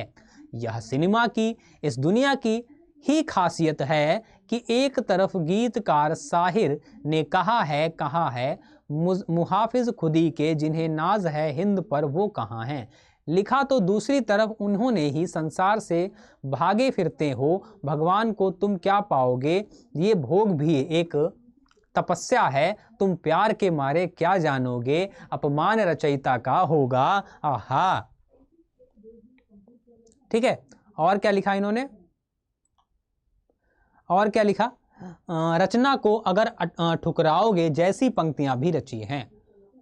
यह सिनेमा की इस दुनिया की ही खासियत है कि एक तरफ गीतकार साहिर ने कहा है मुहाफिज खुदी के जिन्हें नाज है हिंद पर वो कहाँ हैं, लिखा तो दूसरी तरफ उन्होंने ही संसार से भागे फिरते हो भगवान को तुम क्या पाओगे, ये भोग भी एक तपस्या है, तुम प्यार के मारे क्या जानोगे, अपमान रचयिता का होगा। आहा, ठीक है। और क्या लिखा इन्होंने, और क्या लिखा, रचना को अगर ठुकराओगे जैसी पंक्तियां भी रची हैं।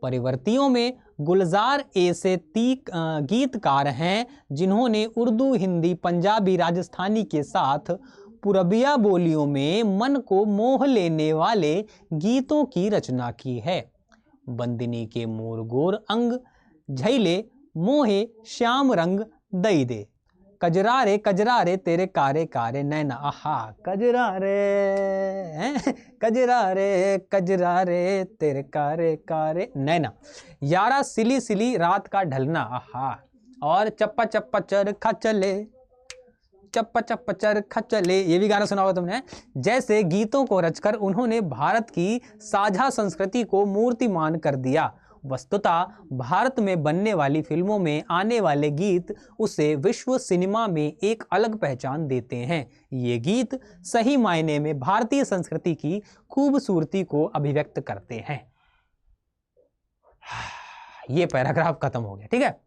परिवर्तियों में गुलजार ऐसे गीतकार हैं जिन्होंने उर्दू, हिंदी, पंजाबी, राजस्थानी के साथ पूरबिया बोलियों में मन को मोह लेने वाले गीतों की रचना की है। बंदिनी के मोर गोर अंग झैले मोहे श्याम रंग दई दे, कजरा रे तेरे कारे कारे नैना। आहा, कजरा रे तेरे कारे कारे नैना, यारा सिली सिली रात का ढलना। आहा, और चप्पा चप्पा चरखा चले, चप्पा चप्पा चरखा चले, ये भी गाना सुना होगा तुमने। जैसे गीतों को रचकर उन्होंने भारत की साझा संस्कृति को मूर्तिमान कर दिया। वस्तुतः भारत में बनने वाली फिल्मों में आने वाले गीत उसे विश्व सिनेमा में एक अलग पहचान देते हैं। ये गीत सही मायने में भारतीय संस्कृति की खूबसूरती को अभिव्यक्त करते हैं। ये पैराग्राफ खत्म हो गया, ठीक है।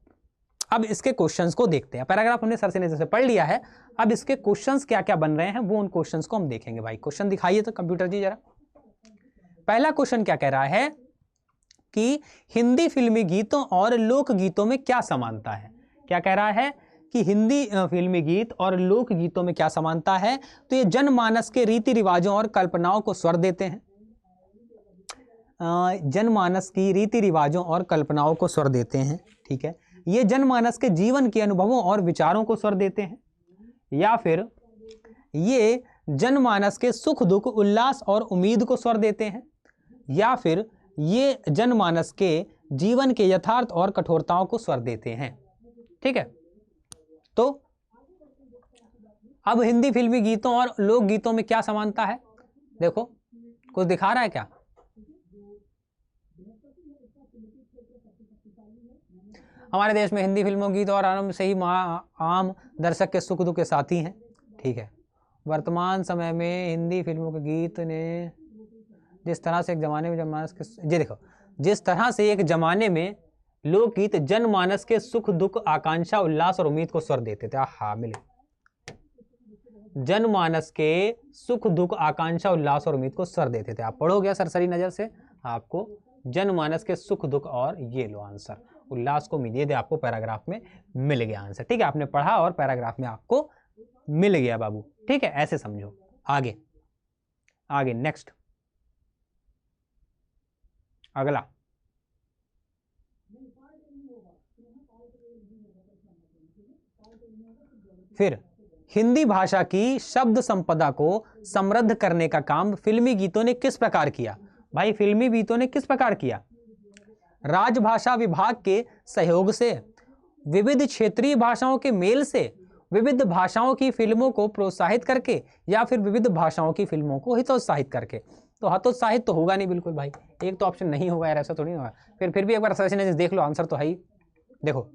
अब इसके क्वेश्चंस को देखते हैं। पैराग्राफ हमने सर से नजर से पढ़ लिया है, अब इसके क्वेश्चंस क्या क्या बन रहे हैं वो उन क्वेश्चंस को हम देखेंगे। भाई क्वेश्चन दिखाइए तो कंप्यूटर जी जरा। पहला क्वेश्चन क्या कह रहा है कि हिंदी फिल्मी गीतों और लोक गीतों में क्या समानता है। क्या कह रहा है कि हिंदी फिल्मी गीत और लोक गीतों में क्या समानता है, तो ये जनमानस के रीति रिवाजों और कल्पनाओं को स्वर देते हैं। जनमानस की रीति रिवाजों और कल्पनाओं को स्वर देते हैं, ठीक है। ये जनमानस के जीवन के अनुभवों और विचारों को स्वर देते हैं, या फिर ये जनमानस के सुख दुख, उल्लास और उम्मीद को स्वर देते हैं, या फिर ये जनमानस के जीवन के यथार्थ और कठोरताओं को स्वर देते हैं, ठीक है। तो अब हिंदी फिल्मी गीतों और लोक गीतों में क्या समानता है, देखो कुछ दिखा रहा है क्या। हमारे देश में हिंदी फिल्मों गीत और आरंभ से ही आम दर्शक के सुख दुख के साथी हैं, ठीक है। वर्तमान समय में हिंदी फिल्मों के गीत ने जिस तरह से एक जमाने में जनमानस के, ये देखो, जिस तरह से एक जमाने में लोकगीत जनमानस के सुख दुख, आकांक्षा, उल्लास और उम्मीद को स्वर देते थे। हाँ मिले, जनमानस के सुख दुख आकांक्षा उल्लास और उम्मीद को सर देते थे। आप पढ़ो क्या सरसरी नजर से, आपको जनमानस के सुख दुख और ये लो आंसर, उल्लास को उम्मीद, ये आपको पैराग्राफ में मिल गया आंसर। ठीक है, आपने पढ़ा और पैराग्राफ में आपको मिल गया बाबू। ठीक है, ऐसे समझो। आगे आगे नेक्स्ट, अगला, फिर हिंदी भाषा की शब्द संपदा को समृद्ध करने का काम फिल्मी गीतों ने किस प्रकार किया? भाई फिल्मी गीतों ने किस प्रकार किया? राजभाषा विभाग के सहयोग से, विविध क्षेत्रीय भाषाओं के मेल से, विविध भाषाओं की फिल्मों को प्रोत्साहित करके, या फिर विविध भाषाओं की फिल्मों को हितोत्साहित करके। तो हतोत्साहित तो होगा नहीं बिल्कुल भाई, एक तो ऑप्शन नहीं होगा यार, ऐसा थोड़ी होगा। फिर भी एक बार सर्च देख लो, आंसर तो है ही। देखो,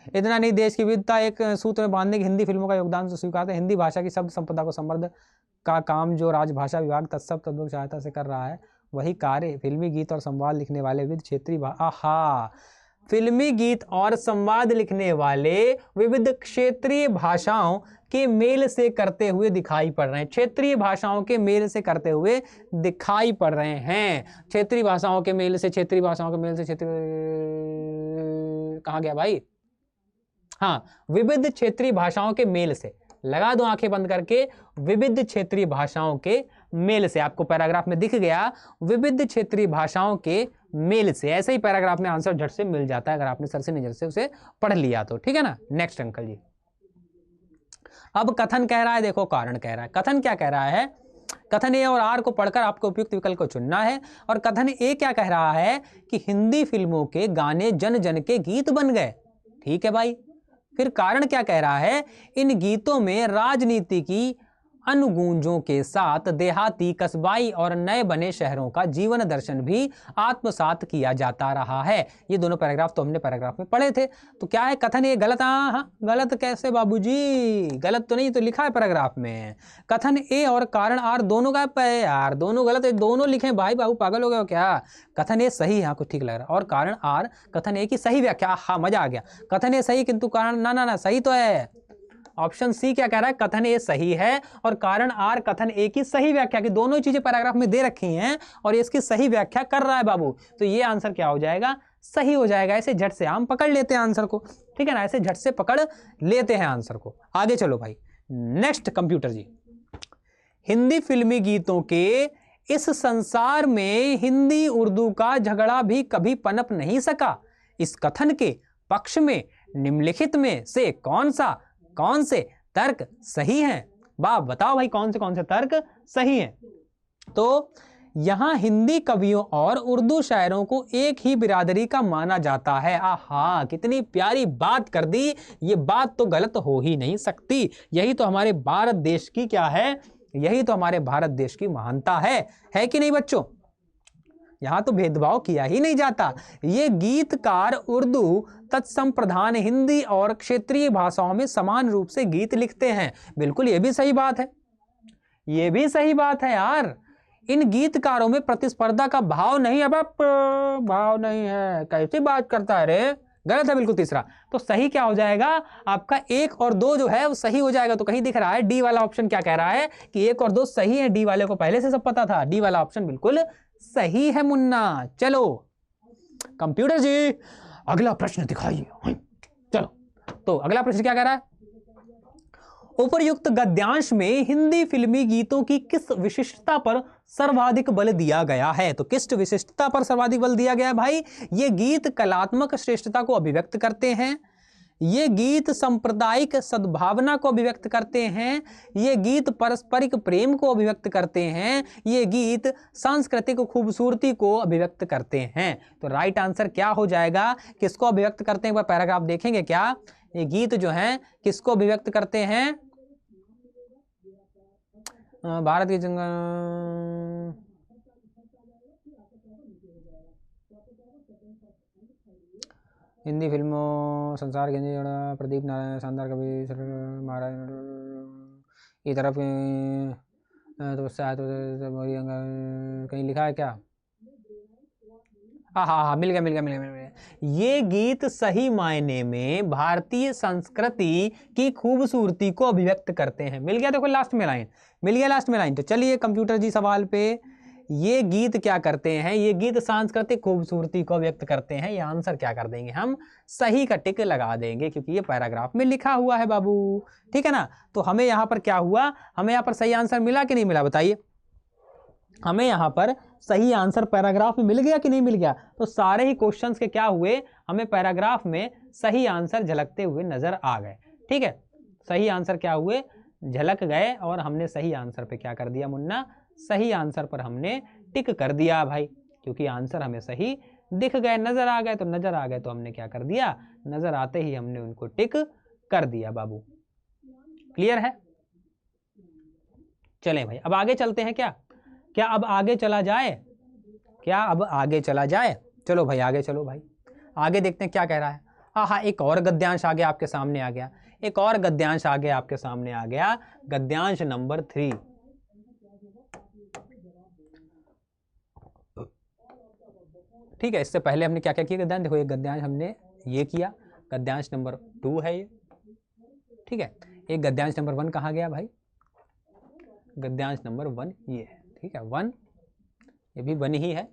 इतना नहीं, देश की विविधता एक सूत्र में बांधने की हिंदी फिल्मों का योगदान तो स्वीकारते हैं। हिंदी भाषा की शब्द संपदा को समृद्ध का काम जो राजभाषा विभाग तत्सव तद्भव सहायता से कर रहा है, वही कार्य फिल्मी गीत और संवाद लिखने वाले विविध क्षेत्रीय फिल्मी गीत और संवाद लिखने वाले विविध क्षेत्रीय भाषाओं के मेल से करते हुए दिखाई पड़ रहे हैं। क्षेत्रीय भाषाओं के मेल से करते हुए दिखाई पड़ रहे हैं। क्षेत्रीय भाषाओं के मेल से, क्षेत्रीय भाषाओं के मेल से, क्षेत्रीय कहाँ गया भाई? हाँ, विविध क्षेत्रीय भाषाओं के मेल से, लगा दो आंखें बंद करके, विविध क्षेत्रीय भाषाओं के मेल से। आपको पैराग्राफ में दिख गया, विविध क्षेत्रीय भाषाओं के मेल से। ऐसे ही पैराग्राफ में आंसर झट से मिल जाता है अगर आपने सर से नजर से उसे पढ़ लिया तो। ठीक है ना। नेक्स्ट अंकल जी, अब कथन कह रहा है, देखो कारण कह रहा है। कथन क्या कह रहा है? कथन ए और आर को पढ़कर आपको उपयुक्त विकल्प को चुनना है। और कथन ए क्या कह रहा है कि हिंदी फिल्मों के गाने जन जन के गीत बन गए। ठीक है भाई। फिर कारण क्या कह रहा है? इन गीतों में राजनीति की अनुगूंजों के साथ देहाती, कस्बाई और नए बने शहरों का जीवन दर्शन भी आत्मसात किया जाता रहा है। ये दोनों पैराग्राफ तो हमने पैराग्राफ में पढ़े थे। तो क्या है कथन? ये गलत? हाँ, गलत कैसे बाबूजी? गलत तो नहीं, तो लिखा है पैराग्राफ में। कथन ए और कारण आर दोनों का है यार, दोनों गलत है। दोनों लिखे भाई, बाबू पागल हो गए हो क्या? कथन ए सही, हाँ कुछ ठीक लग रहा है, और कारण आर कथन ए की सही व्याख्या। हाँ मजा आ गया। कथन ए सही किंतु कारण ना सही तो है। ऑप्शन सी क्या कह रहा है? कथन ए सही है और कारण आर कथन ए की सही व्याख्या की। दोनों चीजें पैराग्राफ में दे रखी हैं और इसकी सही व्याख्या कर रहा है बाबू। तो ये आंसर क्या हो जाएगा? सही हो जाएगा। ऐसे झट से हम पकड़ लेते हैं आंसर को। ठीक है ना, ऐसे झट से पकड़ लेते हैं आंसर को। आगे चलो भाई। नेक्स्ट कंप्यूटर जी, हिंदी फिल्मी गीतों के इस संसार में हिंदी उर्दू का झगड़ा भी कभी पनप नहीं सका। इस कथन के पक्ष में निम्नलिखित में से कौन से तर्क सही हैं? बाप बताओ भाई, कौन से तर्क सही हैं? तो यहां हिंदी कवियों और उर्दू शायरों को एक ही बिरादरी का माना जाता है। आहा, कितनी प्यारी बात कर दी। ये बात तो गलत हो ही नहीं सकती। यही तो हमारे भारत देश की क्या है? यही तो हमारे भारत देश की महानता है कि नहीं बच्चों? यहां तो भेदभाव किया ही नहीं जाता। ये गीतकार उर्दू तत्सम प्रधान हिंदी और क्षेत्रीय भाषाओं में समान रूप से गीत लिखते हैं। बिल्कुल, ये भी सही बात है, ये भी सही बात है यार। इन गीतकारों में प्रतिस्पर्धा का भाव नहीं है। भाव नहीं है, कैसी बात करता है रे? गलत है बिल्कुल तीसरा। तो सही क्या हो जाएगा आपका? 1 और 2 जो है वो सही हो जाएगा। तो कहीं दिख रहा है डी वाला ऑप्शन क्या कह रहा है कि 1 और 2 सही है। डी वाले को पहले से सब पता था, डी वाला ऑप्शन बिल्कुल सही है मुन्ना। चलो कंप्यूटर जी, अगला प्रश्न दिखाइए। चलो, तो अगला प्रश्न क्या कह रहा है? उपर्युक्त गद्यांश में हिंदी फिल्मी गीतों की किस विशिष्टता पर सर्वाधिक बल दिया गया है? तो किस विशिष्टता पर सर्वाधिक बल दिया गया है भाई? ये गीत कलात्मक श्रेष्ठता को अभिव्यक्त करते हैं, ये गीत सांप्रदायिक सद्भावना को अभिव्यक्त करते हैं, ये गीत पारस्परिक प्रेम को अभिव्यक्त करते हैं, ये गीत सांस्कृतिक खूबसूरती को अभिव्यक्त करते हैं। तो राइट आंसर क्या हो जाएगा? किसको अभिव्यक्त करते हैं? एक बार पैराग्राफ देखेंगे क्या? ये गीत जो हैं किसको अभिव्यक्त करते हैं? भारत की जंगल, हिंदी फिल्मों, संसार के हिंदी, प्रदीप नारायण, शानदार कवि, महाराज ये तरफ तो कहीं लिखा है क्या? हाँ हाँ हाँ, मिल गया मिल गया मिल गया मिल गया। ये गीत सही मायने में भारतीय संस्कृति की खूबसूरती को अभिव्यक्त करते हैं। मिल गया, देखो लास्ट में लाइन, मिल गया लास्ट में लाइन। तो चलिए कंप्यूटर जी सवाल पे, ये गीत क्या करते हैं? ये गीत सांस्कृतिक खूबसूरती को व्यक्त करते हैं। ये आंसर क्या कर देंगे हम? सही का टिक लगा देंगे, क्योंकि ये पैराग्राफ में लिखा हुआ है बाबू, ठीक है ना। तो हमें यहाँ पर क्या हुआ, हमें यहाँ पर सही आंसर मिला कि नहीं मिला, बताइए। हमें यहाँ पर सही आंसर पैराग्राफ में मिल गया कि नहीं मिल गया? तो सारे ही क्वेश्चंस के क्या हुए, हमें पैराग्राफ में सही आंसर झलकते हुए नजर आ गए, ठीक है। सही आंसर क्या हुए, झलक गए, और हमने सही आंसर पे क्या कर दिया मुन्ना, सही आंसर पर हमने टिक कर दिया भाई, क्योंकि आंसर हमें सही दिख गए, नजर आ गए। तो नजर आ गए तो हमने क्या कर दिया, नजर आते ही हमने उनको टिक कर दिया बाबू। क्लियर है? चलें भाई, अब आगे चलते हैं। क्या अब आगे चला जाए? क्या अब आगे चला जाए? चलो भाई आगे चलो भाई, आगे देखते हैं क्या कह रहा है। हाँ, एक और गद्यांश आगे आपके सामने आ गया, एक और गद्यांश आगे आपके सामने आ गया, गद्यांश नंबर 3। ठीक है, इससे पहले हमने क्या क्या किया गद्यांश, देखो ये गद्यांश हमने ये किया, गद्यांश नंबर 2 है ये, ठीक है। एक गद्यांश नंबर 1 कहाँ गया भाई, गद्यांश नंबर 1 ये है, ठीक है। 1 ये भी 1 ही है,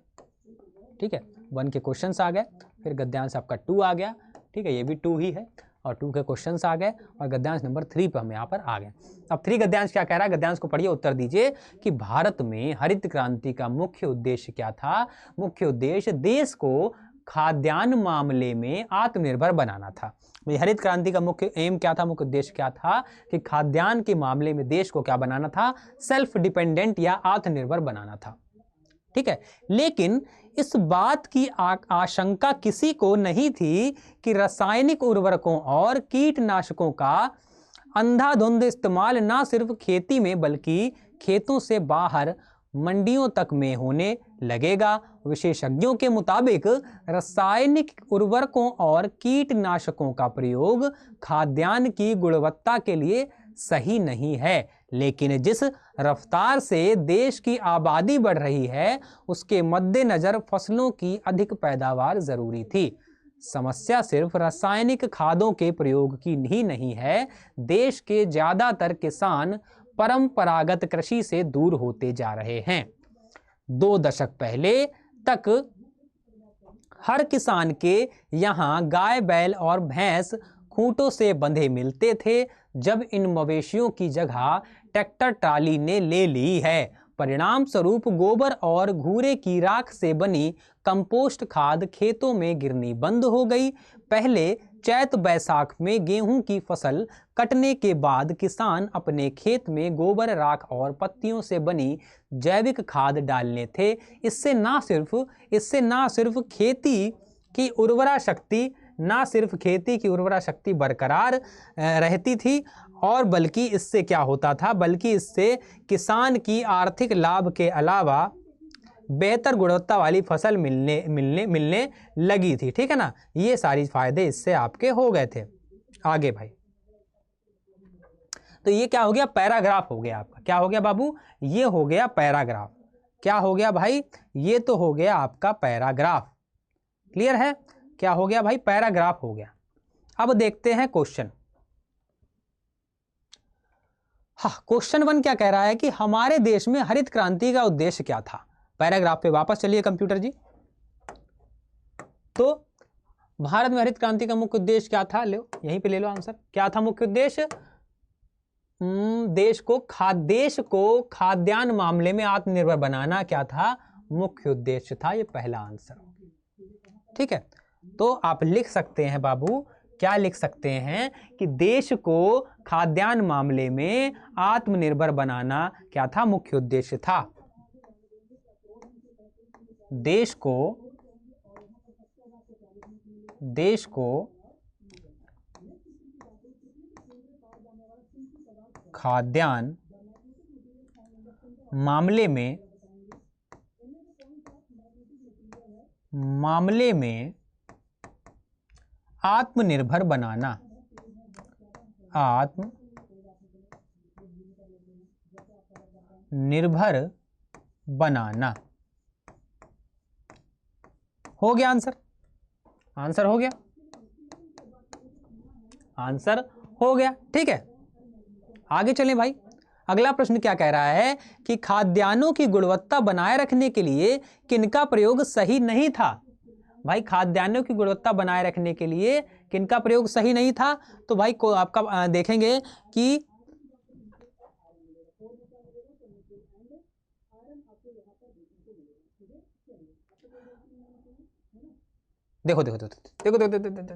ठीक है। 1 के क्वेश्चंस आ गए, फिर गद्यांश आपका 2 आ गया, ठीक है, ये भी 2 ही है, और 2 के क्वेश्चंस आ गए, और गद्यांश नंबर 3 पे हम यहाँ पर आ गए। अब 3 गद्यांश क्या कह रहा है, गद्यांश को पढ़िए, उत्तर दीजिए कि भारत में हरित क्रांति का मुख्य उद्देश्य क्या था। मुख्य उद्देश्य देश को खाद्यान्न मामले में आत्मनिर्भर बनाना था। हरित क्रांति का मुख्य एम क्या था, मुख्य उद्देश्य क्या था कि खाद्यान्न के मामले में देश को क्या बनाना था, सेल्फ डिपेंडेंट या आत्मनिर्भर बनाना था, ठीक है। लेकिन इस बात की आशंका किसी को नहीं थी कि रासायनिक उर्वरकों और कीटनाशकों का अंधाधुंध इस्तेमाल न सिर्फ खेती में बल्कि खेतों से बाहर मंडियों तक में होने लगेगा। विशेषज्ञों के मुताबिक रासायनिक उर्वरकों और कीटनाशकों का प्रयोग खाद्यान्न की गुणवत्ता के लिए सही नहीं है, लेकिन जिस रफ्तार से देश की आबादी बढ़ रही है उसके मद्देनजर फसलों की अधिक पैदावार जरूरी थी। समस्या सिर्फ रासायनिक खादों के प्रयोग की ही नहीं है, देश के ज्यादातर किसान परंपरागत कृषि से दूर होते जा रहे हैं। 2 दशक पहले तक हर किसान के यहाँ गाय, बैल और भैंस खूंटों से बंधे मिलते थे। जब इन मवेशियों की जगह ट्रैक्टर ट्राली ने ले ली है, परिणाम स्वरूप गोबर और घूरे की राख से बनी कंपोस्ट खाद खेतों में गिरनी बंद हो गई। पहले चैत बैसाख में गेहूं की फसल कटने के बाद किसान अपने खेत में गोबर, राख और पत्तियों से बनी जैविक खाद डालने थे। इससे ना सिर्फ खेती की उर्वरा शक्ति बरकरार रहती थी, और बल्कि इससे क्या होता था, बल्कि इससे किसान की आर्थिक लाभ के अलावा बेहतर गुणवत्ता वाली फसल मिलने लगी थी, ठीक है ना। ये सारी फायदे इससे आपके हो गए थे। आगे भाई, तो ये क्या हो गया, पैराग्राफ हो गया आपका। क्या हो गया बाबू, ये हो गया पैराग्राफ। क्या हो गया भाई, ये तो हो गया आपका पैराग्राफ। क्लियर है, क्या हो गया भाई, पैराग्राफ हो गया। अब देखते हैं क्वेश्चन। हाँ, क्वेश्चन 1 क्या कह रहा है कि हमारे देश में हरित क्रांति का उद्देश्य क्या था। पैराग्राफ पे वापस चलिए कंप्यूटर जी। तो भारत में हरित क्रांति का मुख्य उद्देश्य क्या था, लो यहीं पे ले लो आंसर। क्या था मुख्य उद्देश्य, देश को खाद्यान्न मामले में आत्मनिर्भर बनाना क्या था, मुख्य उद्देश्य था। ये पहला आंसर, ठीक है। तो आप लिख सकते हैं बाबू, क्या लिख सकते हैं कि देश को खाद्यान्न मामले में आत्मनिर्भर बनाना क्या था, मुख्य उद्देश्य था। देश को खाद्यान्न मामले में आत्मनिर्भर बनाना, हो गया आंसर, आंसर हो गया, आंसर हो गया। ठीक है, आगे चलें भाई। अगला प्रश्न क्या कह रहा है कि खाद्यान्नों की गुणवत्ता बनाए रखने के लिए किनका प्रयोग सही नहीं था। भाई खाद्यान्नों की गुणवत्ता बनाए रखने के लिए किनका प्रयोग सही नहीं था, तो भाई को आपका देखेंगे कि देखो देखो देखो देखो देखो देखो, देखो, देखो,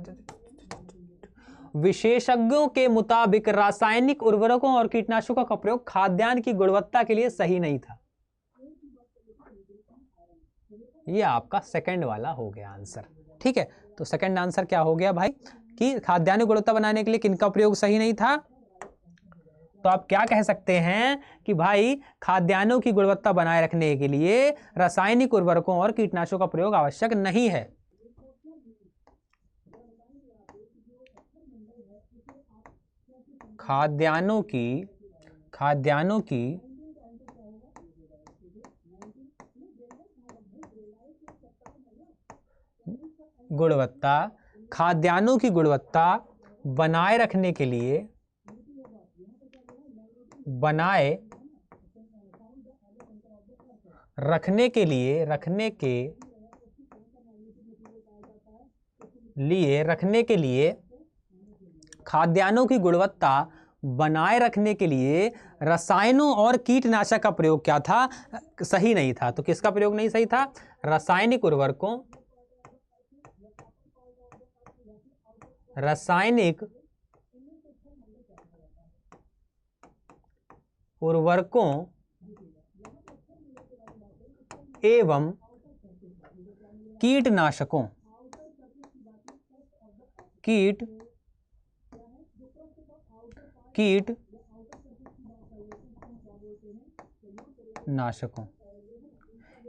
विशेषज्ञों के मुताबिक रासायनिक उर्वरकों और कीटनाशकों का प्रयोग खाद्यान्न की गुणवत्ता के लिए सही नहीं था। ये आपका सेकंड वाला हो गया आंसर। ठीक है, तो सेकंड आंसर क्या हो गया भाई कि खाद्यान्न की गुणवत्ता बनाने के लिए किनका प्रयोग सही नहीं था। तो आप क्या कह सकते हैं कि भाई खाद्यान्नों की गुणवत्ता बनाए रखने के लिए रासायनिक उर्वरकों और कीटनाशकों का प्रयोग आवश्यक नहीं है। खाद्यान्नों की गुणवत्ता, खाद्यान्नों की गुणवत्ता बनाए रखने के लिए रखने के लिए खाद्यान्नों की गुणवत्ता बनाए रखने के लिए रसायनों और कीटनाशक का प्रयोग क्या था, सही नहीं था। तो किसका प्रयोग नहीं सही था, रासायनिक उर्वरकों एवं कीटनाशकों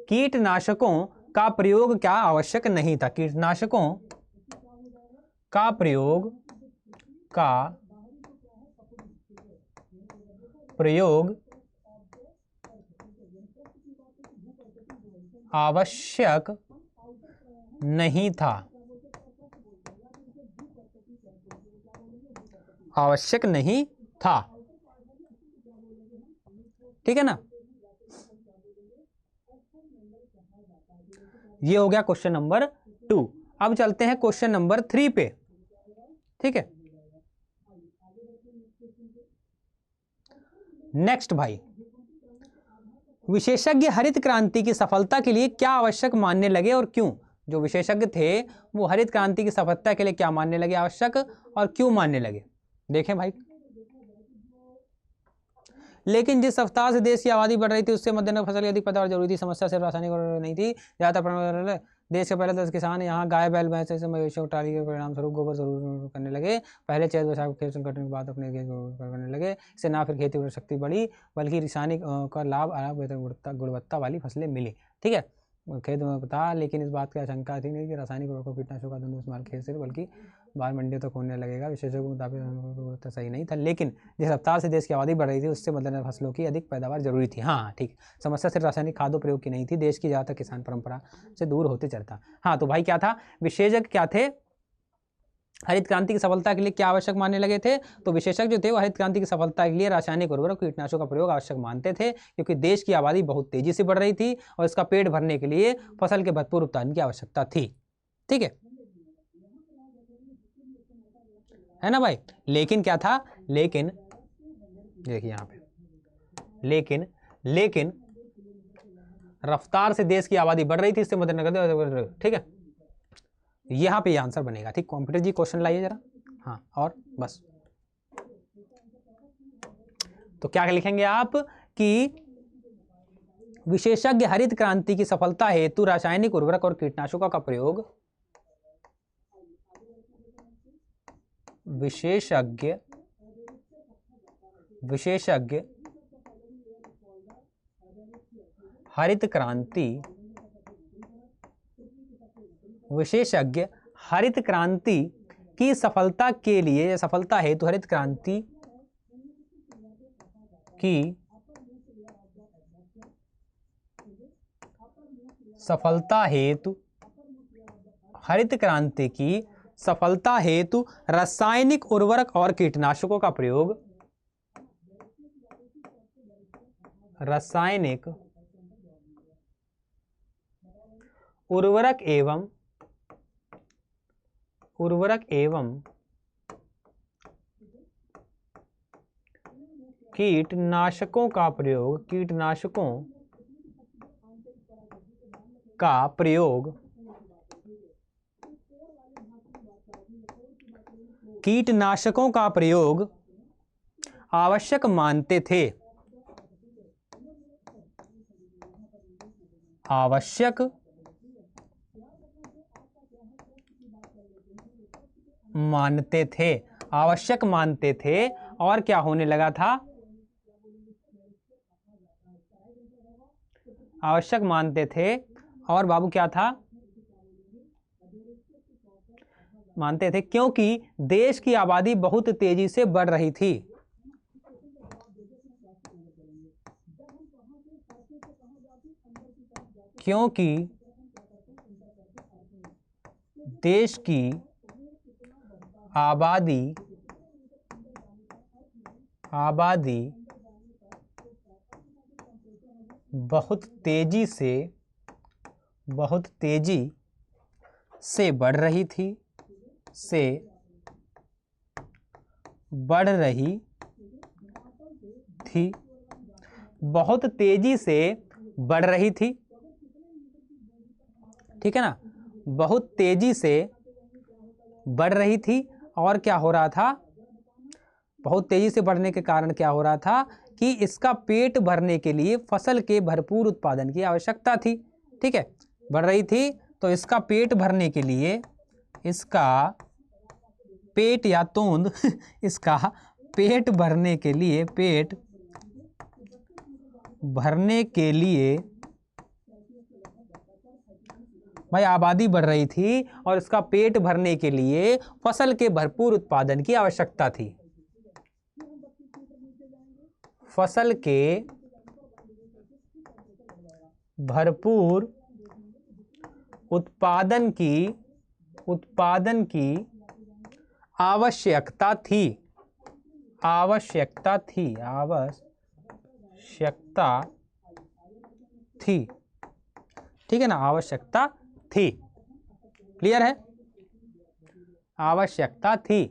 कीटनाशकों का प्रयोग क्या आवश्यक नहीं था। कीटनाशकों का प्रयोग आवश्यक नहीं था, आवश्यक नहीं था। ठीक है ना, ये हो गया क्वेश्चन नंबर 2। अब चलते हैं क्वेश्चन नंबर 3 पे। ठीक है, नेक्स्ट भाई, विशेषज्ञ हरित क्रांति की सफलता के लिए क्या आवश्यक मानने लगे और क्यों। जो विशेषज्ञ थे वो हरित क्रांति की सफलता के लिए क्या मानने लगे आवश्यक और क्यों मानने लगे, देखें भाई। लेकिन जिस रफ्तार से देश की आबादी बढ़ रही थी उससे मद्देनजर फसल की अधिक पैदावार जरूरी थी। समस्या सिर्फ रासायनिक नहीं थी, ज्यादातर देश के पहले 10 किसान यहाँ गाय बैल भैंस से मवेशियों टाली के परिणाम स्वरूप गोबर जरूर करने लगे। पहले चैत वैशाख खेत कटने के बाद अपने करने लगे। इससे ना फिर खेती शक्ति बढ़ी बल्कि रासायनिक का लाभ आया, बेहतर गुणवत्ता वाली फसलें मिली। ठीक है, खेत में बता, लेकिन इस बात की आशंका थी नहीं कि रासायनिक उर्वरकों कीटनाशकों का दोनों इस्तेमाल खेत से बल्कि बाहर मंडियों तक होने लगेगा। विशेषज्ञों के मुताबिक सही नहीं था, लेकिन जिस रफ्तार से देश की आबादी बढ़ रही थी उससे मद्देनजर फसलों की अधिक पैदावार जरूरी थी। हाँ ठीक, समस्या सिर्फ रासायनिक खाद्य प्रयोग की नहीं थी, देश की ज़्यादातर किसान परंपरा से दूर होते चलता। हाँ तो भाई क्या था, विशेषज्ञ क्या थे, हरित क्रांति की सफलता के लिए क्या आवश्यक मानने लगे थे। तो विशेषज्ञ जो थे वो हरित क्रांति की सफलता के लिए रासायनिक उर्वरक कीटनाशकों का प्रयोग आवश्यक मानते थे, क्योंकि देश की आबादी बहुत तेजी से बढ़ रही थी और इसका पेट भरने के लिए फसल के भरपूर उत्पादन की आवश्यकता थी। ठीक है ना भाई। लेकिन क्या था, लेकिन देखिए यहाँ पे, लेकिन रफ्तार से देश की आबादी बढ़ रही थी, इससे मद्देनजर। ठीक है, यहाँ पे आंसर बनेगा। ठीक, कंप्यूटर जी क्वेश्चन लाइए जरा। हाँ और बस, तो क्या लिखेंगे आप कि विशेषज्ञ हरित क्रांति की सफलता हेतु रासायनिक उर्वरक और कीटनाशकों का प्रयोग, विशेषज्ञ हरित क्रांति की सफलता के लिए, सफलता हेतु हरित क्रांति की सफलता हेतु हरित क्रांति की सफलता हेतु रासायनिक उर्वरक और कीटनाशकों का प्रयोग, रासायनिक उर्वरक एवं कीटनाशकों का प्रयोग, कीटनाशकों का प्रयोग आवश्यक मानते थे, आवश्यक मानते थे और क्या होने लगा था, आवश्यक मानते थे और बाबू क्या था, मानते थे क्योंकि देश की आबादी बहुत तेजी से बढ़ रही थी, क्योंकि देश की आबादी बहुत तेजी से बढ़ रही थी, बहुत तेजी से बढ़ रही थी, ठीक है ना, बहुत तेजी से बढ़ रही थी और क्या हो रहा था, बहुत तेजी से बढ़ने के कारण क्या हो रहा था कि इसका पेट भरने के लिए फसल के भरपूर उत्पादन की आवश्यकता थी, ठीक है, बढ़ रही थी तो इसका पेट भरने के लिए, इसका पेट या तोंद इसका पेट भरने के लिए भाई आबादी बढ़ रही थी और इसका पेट भरने के लिए फसल के भरपूर उत्पादन की आवश्यकता थी, फसल के भरपूर उत्पादन की आवश्यकता थी, ठीक है ना, आवश्यकता थी, क्लियर है, आवश्यकता थी।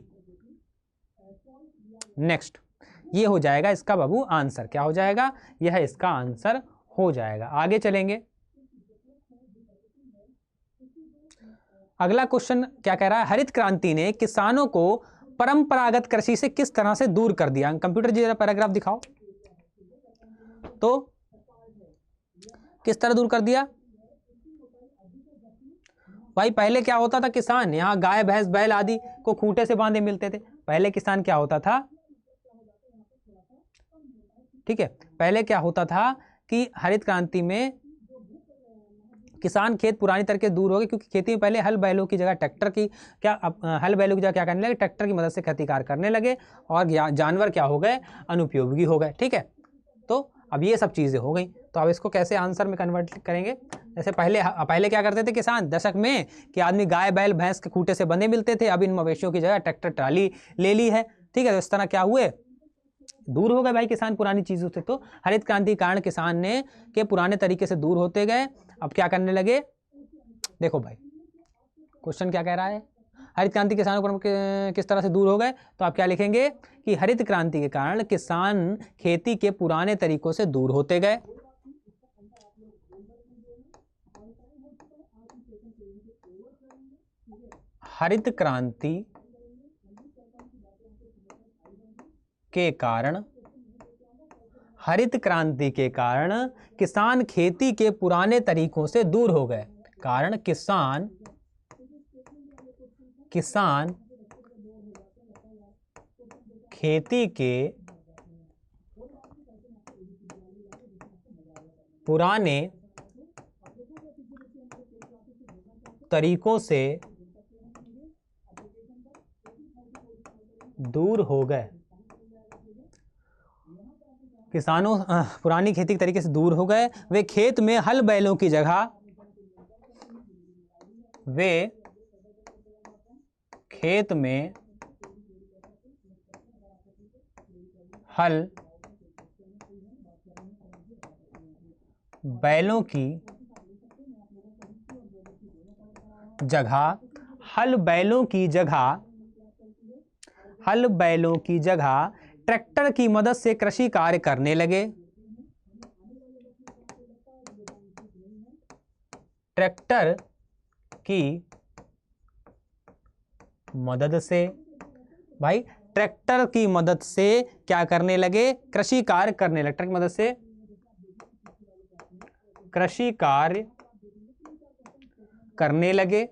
नेक्स्ट ये हो जाएगा इसका बाबू आंसर, क्या हो जाएगा, यह इसका आंसर हो जाएगा। आगे चलेंगे, अगला क्वेश्चन क्या कह रहा है, हरित क्रांति ने किसानों को परंपरागत कृषि से किस तरह से दूर कर दिया। कंप्यूटर जी जरा पैराग्राफ दिखाओ तो, किस तरह दूर कर दिया भाई। पहले क्या होता था, किसान यहाँ गाय भैंस बैल आदि को खूंटे से बांधे मिलते थे। पहले किसान क्या होता था, ठीक है, पहले क्या होता था कि हरित क्रांति में किसान खेत पुरानी तरीके से दूर हो गए, क्योंकि खेती में पहले हल बैलों की जगह ट्रैक्टर की हल बैलों की जगह क्या करने लगे, ट्रैक्टर की मदद से खेती कार्य करने लगे और जानवर क्या हो गए, अनुपयोगी हो गए, ठीक है। तो अब ये सब चीज़ें हो गई, तो अब इसको कैसे आंसर में कन्वर्ट करेंगे। जैसे पहले क्या करते थे किसान दशक में कि आदमी गाय बैल भैंस के खूंटे से बंधे मिलते थे, अब इन मवेशियों की जगह ट्रैक्टर ट्राली ले ली है, ठीक है। तो इस तरह क्या हुए, दूर हो गए भाई किसान पुरानी चीज़ों से। तो हरित क्रांति के कारण किसान ने के पुराने तरीके से दूर होते गए, अब क्या करने लगे। देखो भाई क्वेश्चन क्या कह रहा है, हरित क्रांति किसानों पर किस तरह से दूर हो गए, तो आप क्या लिखेंगे कि हरित क्रांति के कारण किसान खेती के पुराने तरीकों से दूर होते गए। हरित क्रांति के कारण किसान खेती के पुराने तरीकों से दूर हो गए। कारण किसान खेती के पुराने तरीकों से दूर हो गए। किसानों पुरानी खेती के तरीके से दूर हो गए, वे खेत में हल बैलों की जगह खेत में हल बैलों की जगह ट्रैक्टर की मदद से कृषि कार्य करने लगे। ट्रैक्टर की मदद से, भाई ट्रैक्टर की मदद से क्या करने लगे? कृषि कार्य करने लगे। ट्रैक्टर की मदद से कृषि कार्य करने लगे।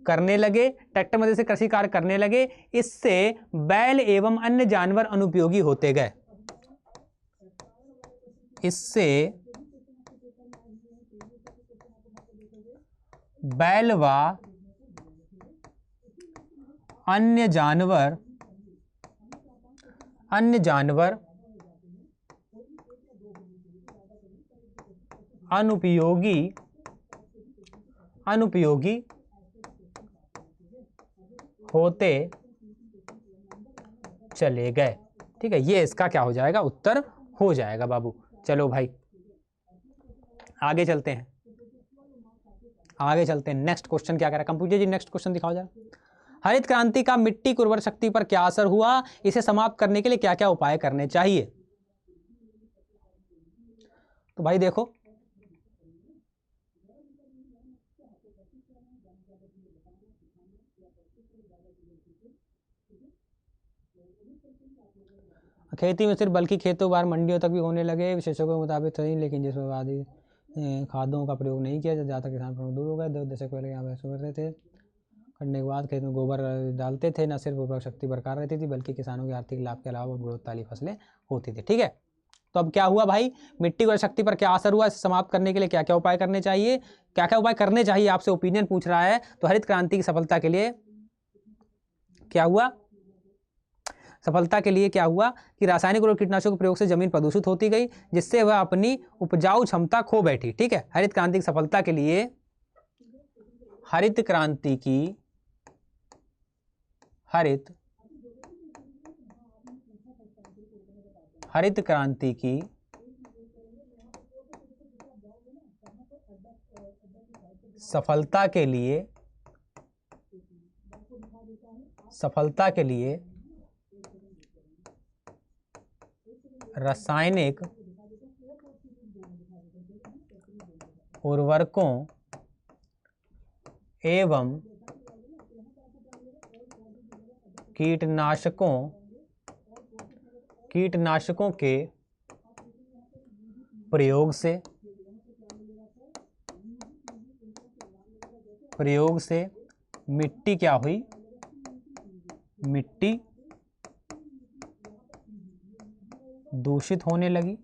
ट्रैक्टर की मदद से कृषि कार्य करने लगे। इससे बैल एवं अन्य जानवर अनुपयोगी होते गए। इससे बैल व अन्य जानवर अनुपयोगी होते चले गए। ठीक है, ये इसका क्या हो जाएगा? उत्तर हो जाएगा बाबू। चलो भाई आगे चलते हैं। नेक्स्ट क्वेश्चन क्या कह रहा है कंप्यूटर जी? नेक्स्ट क्वेश्चन दिखाओ जरा। हरित क्रांति का मिट्टी की उर्वरक शक्ति पर क्या असर हुआ? इसे समाप्त करने के लिए क्या क्या उपाय करने चाहिए? तो भाई देखो, खेती में सिर्फ बल्कि खेतों बाहर मंडियों तक भी होने लगे। विशेषज्ञों के मुताबिक सही, लेकिन जिसमें आदि खादों का प्रयोग नहीं किया, ज़्यादातर किसान दूर हो गए। 2 दशक पहले यहाँ बहस करते थे, करने के बाद खेत में गोबर डालते थे। न सिर्फ उर्वरक शक्ति बरकरार रहती थी, बल्कि किसानों के आर्थिक लाभ के अलावा गुणवत्ता वाली फसलें होती थी। ठीक है, तो अब क्या हुआ भाई? मिट्टी की शक्ति पर क्या असर हुआ? इसे समाप्त करने के लिए क्या क्या उपाय करने चाहिए? क्या क्या उपाय करने चाहिए आपसे ओपिनियन पूछ रहा है। तो हरित क्रांति की सफलता के लिए क्या हुआ? क्या हुआ कि रासायनिक और कीटनाशकों के प्रयोग से जमीन प्रदूषित होती गई, जिससे वह अपनी उपजाऊ क्षमता खो बैठी। ठीक है, हरित क्रांति की सफलता के लिए हरित क्रांति की सफलता के लिए रासायनिक उर्वरकों एवं कीटनाशकों के प्रयोग से मिट्टी क्या हुई? मिट्टी दूषित होने लगी।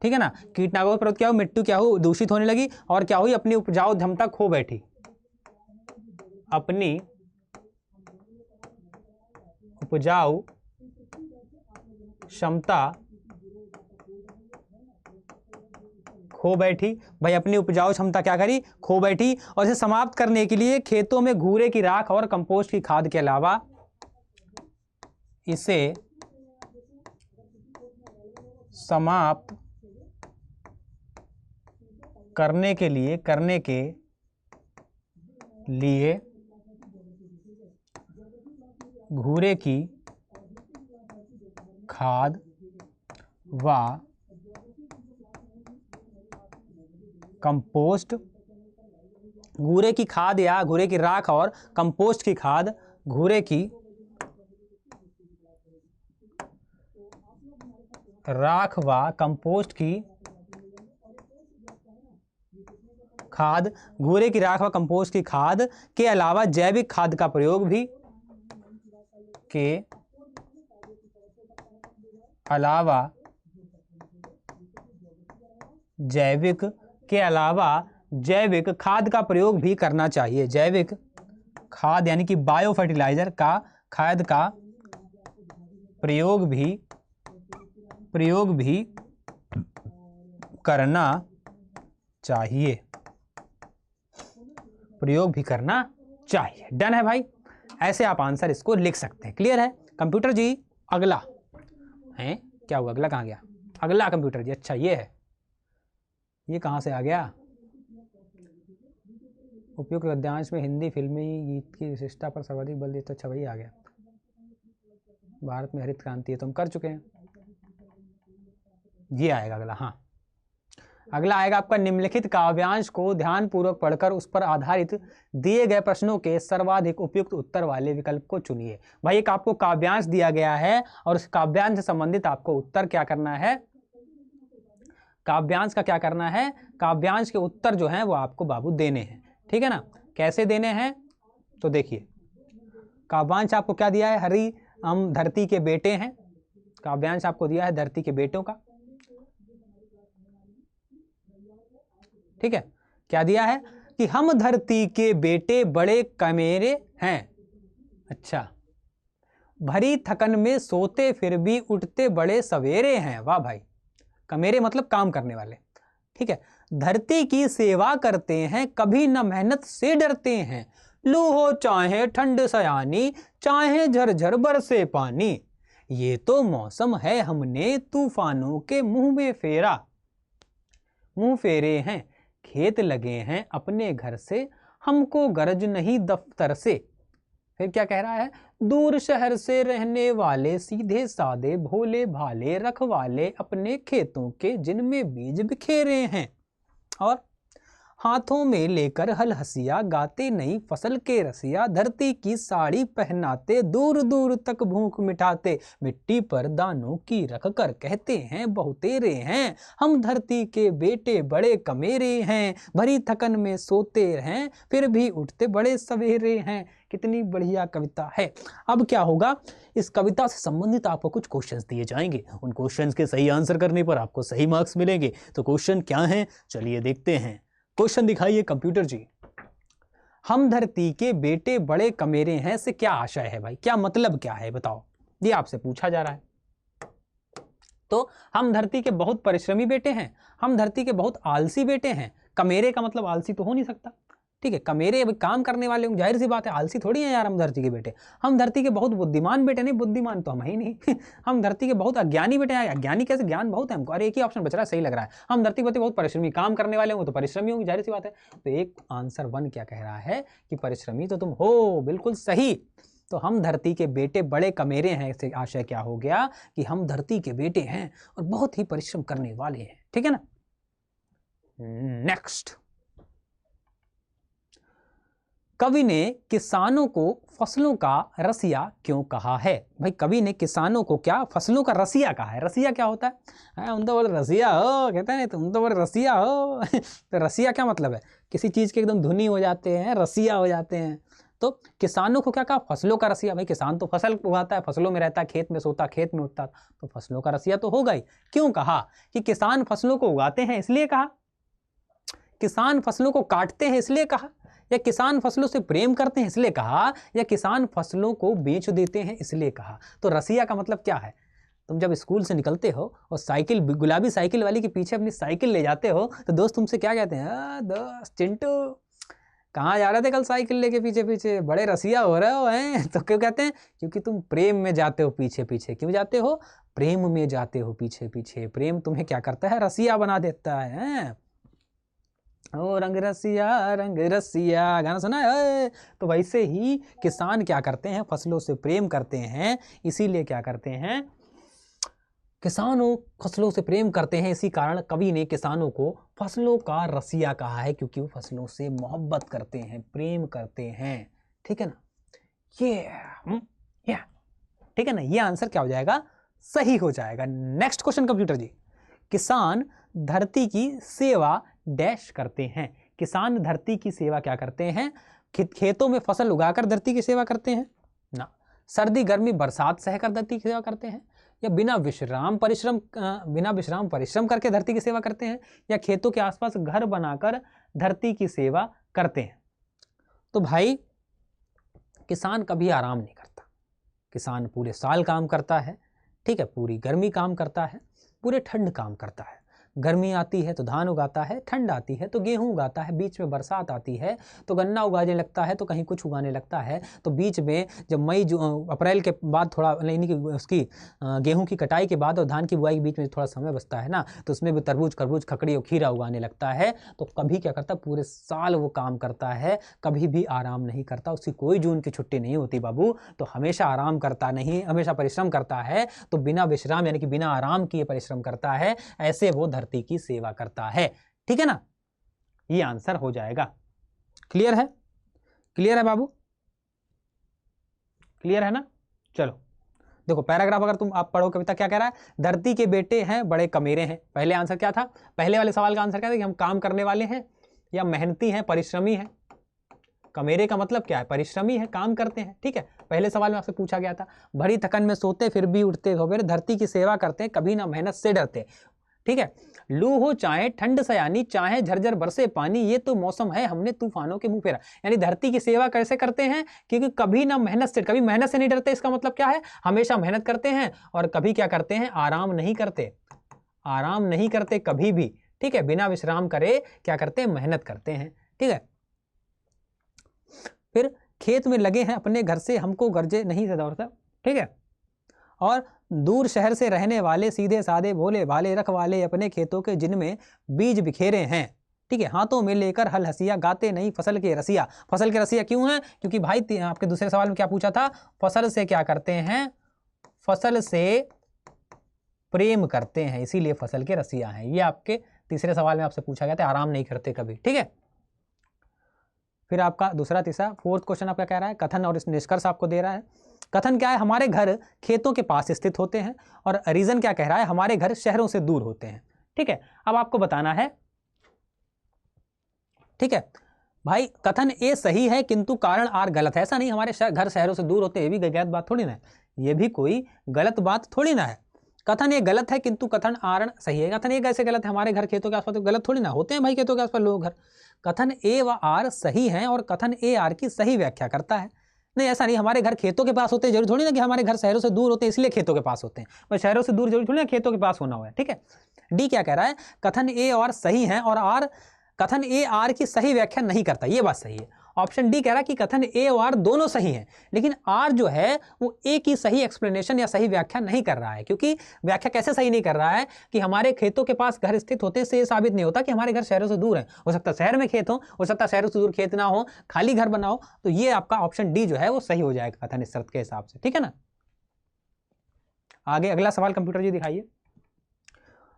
ठीक है ना, कीटनाशकों का प्रयोग क्या हुआ? मिट्टी क्या हुई? दूषित होने लगी। और क्या हुई? अपनी उपजाऊ क्षमता खो बैठी। अपनी उपजाऊ क्षमता खो बैठी। भाई अपनी उपजाऊ क्षमता क्या करी? खो बैठी। और इसे समाप्त करने के लिए खेतों में घूरे की राख और कंपोस्ट की खाद के अलावा इसे समाप्त करने के लिए घूरे की खाद व कंपोस्ट, घूरे की खाद या घूरे की राख और कंपोस्ट की खाद, घूरे की राख व कंपोस्ट की खाद, घूरे की राख व कंपोस्ट की खाद के अलावा जैविक खाद का प्रयोग भी जैविक खाद का प्रयोग भी करना चाहिए। जैविक खाद यानी कि बायो फर्टिलाइजर का खाद का प्रयोग भी करना चाहिए, प्रयोग भी करना चाहिए। डन है भाई, ऐसे आप आंसर इसको लिख सकते हैं। क्लियर है कंप्यूटर जी? अगला है क्या हुआ? अगला कहाँ गया? अगला कंप्यूटर जी, अच्छा ये है, ये कहाँ से आ गया? उपयुक्त गद्यांश में हिंदी फिल्मी गीत की विशेषता पर सर्वाधिक बल देता। अच्छा वही आ गया। भारत में हरित क्रांति है तो हम कर चुके हैं, ये आएगा अगला। हाँ, अगला आएगा आपका, निम्नलिखित काव्यांश को ध्यानपूर्वक पढ़कर उस पर आधारित दिए गए प्रश्नों के सर्वाधिक उपयुक्त उत्तर वाले विकल्प को चुनिए। भाई एक आपको काव्यांश दिया गया है और उस काव्यांश से संबंधित आपको उत्तर क्या करना है? काव्यांश का क्या करना है? काव्यांश के उत्तर जो हैं वो आपको बाबू देने हैं, ठीक है ना? कैसे देने हैं तो देखिए, काव्यांश आपको क्या दिया है? हरि हम धरती के बेटे हैं। काव्यांश आपको दिया है धरती के बेटों का, ठीक है? क्या दिया है कि हम धरती के बेटे बड़े कमेरे हैं। अच्छा, भरी थकन में सोते फिर भी उठते बड़े सवेरे हैं। वाह भाई, कमेरे मतलब काम करने वाले, ठीक है? धरती की सेवा करते हैं, कभी न मेहनत से डरते हैं, लू हो चाहे ठंड सयानी, चाहे झरझर बरसे पानी, ये तो मौसम है हमने तूफानों के मुंह में फेरा, मुंह फेरे हैं, खेत लगे हैं अपने घर से, हमको गरज नहीं दफ्तर से। फिर क्या कह रहा है? दूर शहर से रहने वाले सीधे सादे भोले भाले रखवाले अपने खेतों के जिनमें बीज बिखेरे हैं, और हाथों में लेकर हल हसिया गाते नई फसल के रसिया, धरती की साड़ी पहनाते दूर दूर तक भूख मिटाते, मिट्टी पर दानों की रख कर कहते हैं बहुतेरे हैं, हम धरती के बेटे बड़े कमेरे हैं, भरी थकन में सोते हैं फिर भी उठते बड़े सवेरे हैं। कितनी बढ़िया कविता है। अब क्या होगा, इस कविता से संबंधित आपको कुछ क्वेश्चंस दिए जाएंगे, उन क्वेश्चंस के सही आंसर करने पर आपको सही मार्क्स मिलेंगे। तो क्वेश्चन क्या हैं, चलिए देखते हैं। क्वेश्चन दिखाइए कंप्यूटर जी। हम धरती के बेटे बड़े कमेरे हैं से क्या आशय है भाई? क्या मतलब क्या है बताओ, ये आपसे पूछा जा रहा है। तो हम धरती के बहुत परिश्रमी बेटे हैं, हम धरती के बहुत आलसी बेटे हैं। कमेरे का मतलब आलसी तो हो नहीं सकता, ठीक है? कमेरे अभी काम करने वाले होंगे, जाहिर सी बात है, आलसी थोड़ी है यार हम धरती के बेटे। हम धरती के बहुत बुद्धिमान बेटे, नहीं बुद्धिमान तो हम ही नहीं हम धरती के बहुत अज्ञानी बेटे हैं। अज्ञानी कैसे? ज्ञान बहुत है हमको। अरे एक ही ऑप्शन बच रहा है, सही लग रहा है। हम धरती के बहुत परिश्रमी, काम करने वाले होंगे तो परिश्रमी होंगे, जाहिर सी बात है। तो एक आंसर 1 क्या कह रहा है कि परिश्रमी तो तुम हो, बिल्कुल सही। तो हम धरती के बेटे बड़े कमेरे हैं इससे आशय क्या हो गया कि हम धरती के बेटे हैं और बहुत ही परिश्रम करने वाले हैं, ठीक है ना? नेक्स्ट, कवि ने किसानों को फसलों का रसिया क्यों कहा है? भाई कवि ने किसानों को क्या फसलों का रसिया कहा है? रसिया क्या होता है? तुम तो बड़े रसिया हो, कहते हैं तुम तो बड़े रसिया हो तो रसिया क्या मतलब है? किसी चीज के एकदम धुनी हो जाते हैं, रसिया हो जाते हैं। तो किसानों को क्या कहा? फसलों का रसिया। भाई किसान तो फसल उगाता है, फसलों में रहता है, खेत में सोता, खेत में उठता, तो फसलों का रसिया तो होगा ही। क्यों कहा कि किसान फसलों को उगाते हैं इसलिए कहा, किसान फसलों को काटते हैं इसलिए कहा, या किसान फसलों से प्रेम करते हैं इसलिए कहा, या किसान फसलों को बेच देते हैं इसलिए कहा? तो रसिया का मतलब क्या है? तुम जब स्कूल से निकलते हो और साइकिल, गुलाबी साइकिल वाली के पीछे अपनी साइकिल ले जाते हो तो दोस्त तुमसे क्या कहते हैं? दोस्त चिंटू कहाँ जा रहे थे कल साइकिल लेके पीछे पीछे, बड़े रसिया हो रहे हो हैं। तो क्यों कहते हैं? क्योंकि तुम प्रेम में जाते हो पीछे पीछे। क्यों जाते हो? प्रेम में जाते हो पीछे पीछे। प्रेम तुम्हें क्या करता है? रसिया बना देता है। ओ रंग रसिया गाना सुना है? तो वैसे ही किसान क्या करते हैं? फसलों से प्रेम करते हैं, इसीलिए क्या करते हैं? किसानों फसलों से प्रेम करते हैं, इसी कारण कवि ने किसानों को फसलों का रसिया कहा है, क्योंकि वो फसलों से मोहब्बत करते हैं, प्रेम करते हैं, ठीक है ना? ये ठीक है ना? ये आंसर क्या हो जाएगा? सही हो जाएगा। नेक्स्ट क्वेश्चन कंप्यूटर जी, किसान धरती की सेवा डैश करते हैं। किसान धरती की सेवा क्या करते हैं? खेतों में फसल उगाकर धरती की सेवा करते हैं ना, सर्दी गर्मी बरसात सहकर धरती की सेवा करते हैं, या बिना विश्राम परिश्रम करके धरती की सेवा करते हैं, या खेतों के आसपास घर बनाकर धरती की सेवा करते हैं? तो भाई किसान कभी आराम नहीं करता, किसान पूरे साल काम करता है, ठीक है? पूरी गर्मी काम करता है, पूरे ठंड काम करता है। गर्मी आती है तो धान उगाता है, ठंड आती है तो गेहूं उगाता है, बीच में बरसात आती है तो गन्ना उगाने लगता है, तो कहीं कुछ उगाने लगता है, तो बीच में जब मई अप्रैल के बाद थोड़ा यानी कि उसकी गेहूं की कटाई के बाद और धान की बुआई के बीच में थोड़ा समय बचता है ना, तो उसमें भी तरबूज, खरबूज, खकड़ी और खीरा उगाने लगता है। तो कभी क्या करता, पूरे साल वो काम करता है, कभी भी आराम नहीं करता, उसकी कोई जून की छुट्टी नहीं होती बाबू। तो हमेशा आराम करता नहीं, हमेशा परिश्रम करता है, तो बिना विश्राम यानी कि बिना आराम किए परिश्रम करता है, ऐसे वो धरती की सेवा करता है। ठीक है ना, ये आंसर हो जाएगा। क्लियर है? क्लियर है बाबू? क्लियर है ना? चलो देखो पैराग्राफ अगर तुम आप पढ़ो कविता क्या कह रहा है, धरती के बेटे हैं बड़े कमेरे हैं। पहले आंसर क्या था, पहले वाले सवाल का आंसर क्या था कि हम काम करने वाले हैं या मेहनती हैं, परिश्रमी हैं। कमेरे का मतलब क्या है, परिश्रमी है, काम करते हैं। ठीक है, पहले सवाल में आपसे पूछा गया था। भरी थकन में सोते फिर भी उठते सवेरे, धरती की सेवा करते कभी ना मेहनत से डरते। ठीक है, लू हो चाहे ठंड सयानी, चाहे झरझर बरसे पानी, ये तो मौसम है हमने तूफानों के मुंह फेरा। यानी धरती की सेवा कैसे करते हैं, क्योंकि कभी ना मेहनत से, कभी मेहनत से नहीं डरते। इसका मतलब क्या है, हमेशा मेहनत करते हैं और कभी क्या करते हैं, आराम नहीं करते, आराम नहीं करते कभी भी। ठीक है, बिना विश्राम करे क्या करते हैं, मेहनत करते हैं। ठीक है, फिर खेत में लगे हैं अपने घर से, हमको गर्जे नहीं से दौड़ता। ठीक है, और दूर शहर से रहने वाले सीधे साधे भोले भाले रखवाले अपने खेतों के जिनमें बीज बिखेरे हैं। ठीक है, हाथों में लेकर हल हसिया, गाते नहीं फसल के रसिया। फसल के रसिया क्यों है, क्योंकि भाई आपके दूसरे सवाल में क्या पूछा था, फसल से क्या करते हैं, फसल से प्रेम करते हैं, इसीलिए फसल के रसिया हैं। ये आपके तीसरे सवाल में आपसे पूछा गया था, आराम नहीं करते कभी। ठीक है, फिर आपका दूसरा तीसरा फोर्थ क्वेश्चन आपका कह रहा है, कथन और निष्कर्ष आपको दे रहा है। कथन क्या है, हमारे घर खेतों के पास स्थित होते हैं, और रीजन क्या कह रहा है, हमारे घर शहरों से दूर होते हैं। ठीक है, अब आपको बताना है। ठीक है भाई, कथन ए सही है किंतु कारण आर गलत है। ऐसा नहीं हमारे घर शहरों से दूर होते, ये भी गलत बात थोड़ी ना है, ये भी कोई गलत बात थोड़ी ना है। कथन ये गलत है किंतु कथन आर सही है। कथन ये कैसे गलत है, हमारे घर खेतों के आसपास, गलत थोड़ी ना होते हैं भाई खेतों के आसपास लोग घर। कथन ए व आर सही है और कथन ए आर की सही व्याख्या करता है। नहीं ऐसा नहीं, हमारे घर खेतों के पास होते हैं जरूरी थोड़ी ना कि हमारे घर शहरों से दूर होते हैं इसलिए खेतों के पास होते हैं, पर शहरों से दूर जरूरी थोड़ी ना खेतों के पास होना हुआ है। ठीक है, डी क्या कह रहा है, कथन ए और सही है और आर, कथन ए आर की सही व्याख्या नहीं करता, ये बात सही है। ऑप्शन डी कह रहा है कि कथन ए और आर दोनों सही हैं, लेकिन आर जो है वो ए की सही एक्सप्लेनेशन या सही व्याख्या नहीं कर रहा है। क्योंकि व्याख्या कैसे सही नहीं कर रहा है कि हमारे खेतों के पास घर स्थित होते से ये साबित नहीं होता कि हमारे घर शहरों से दूर है। हो सकता है शहर में खेत हो सकता है शहरों से दूर खेत ना हो, खाली घर बनाओ। तो ये आपका ऑप्शन डी जो है वो सही हो जाएगा कथन इस शर्त के हिसाब से। ठीक है ना, आगे अगला सवाल कंप्यूटर जी दिखाइए।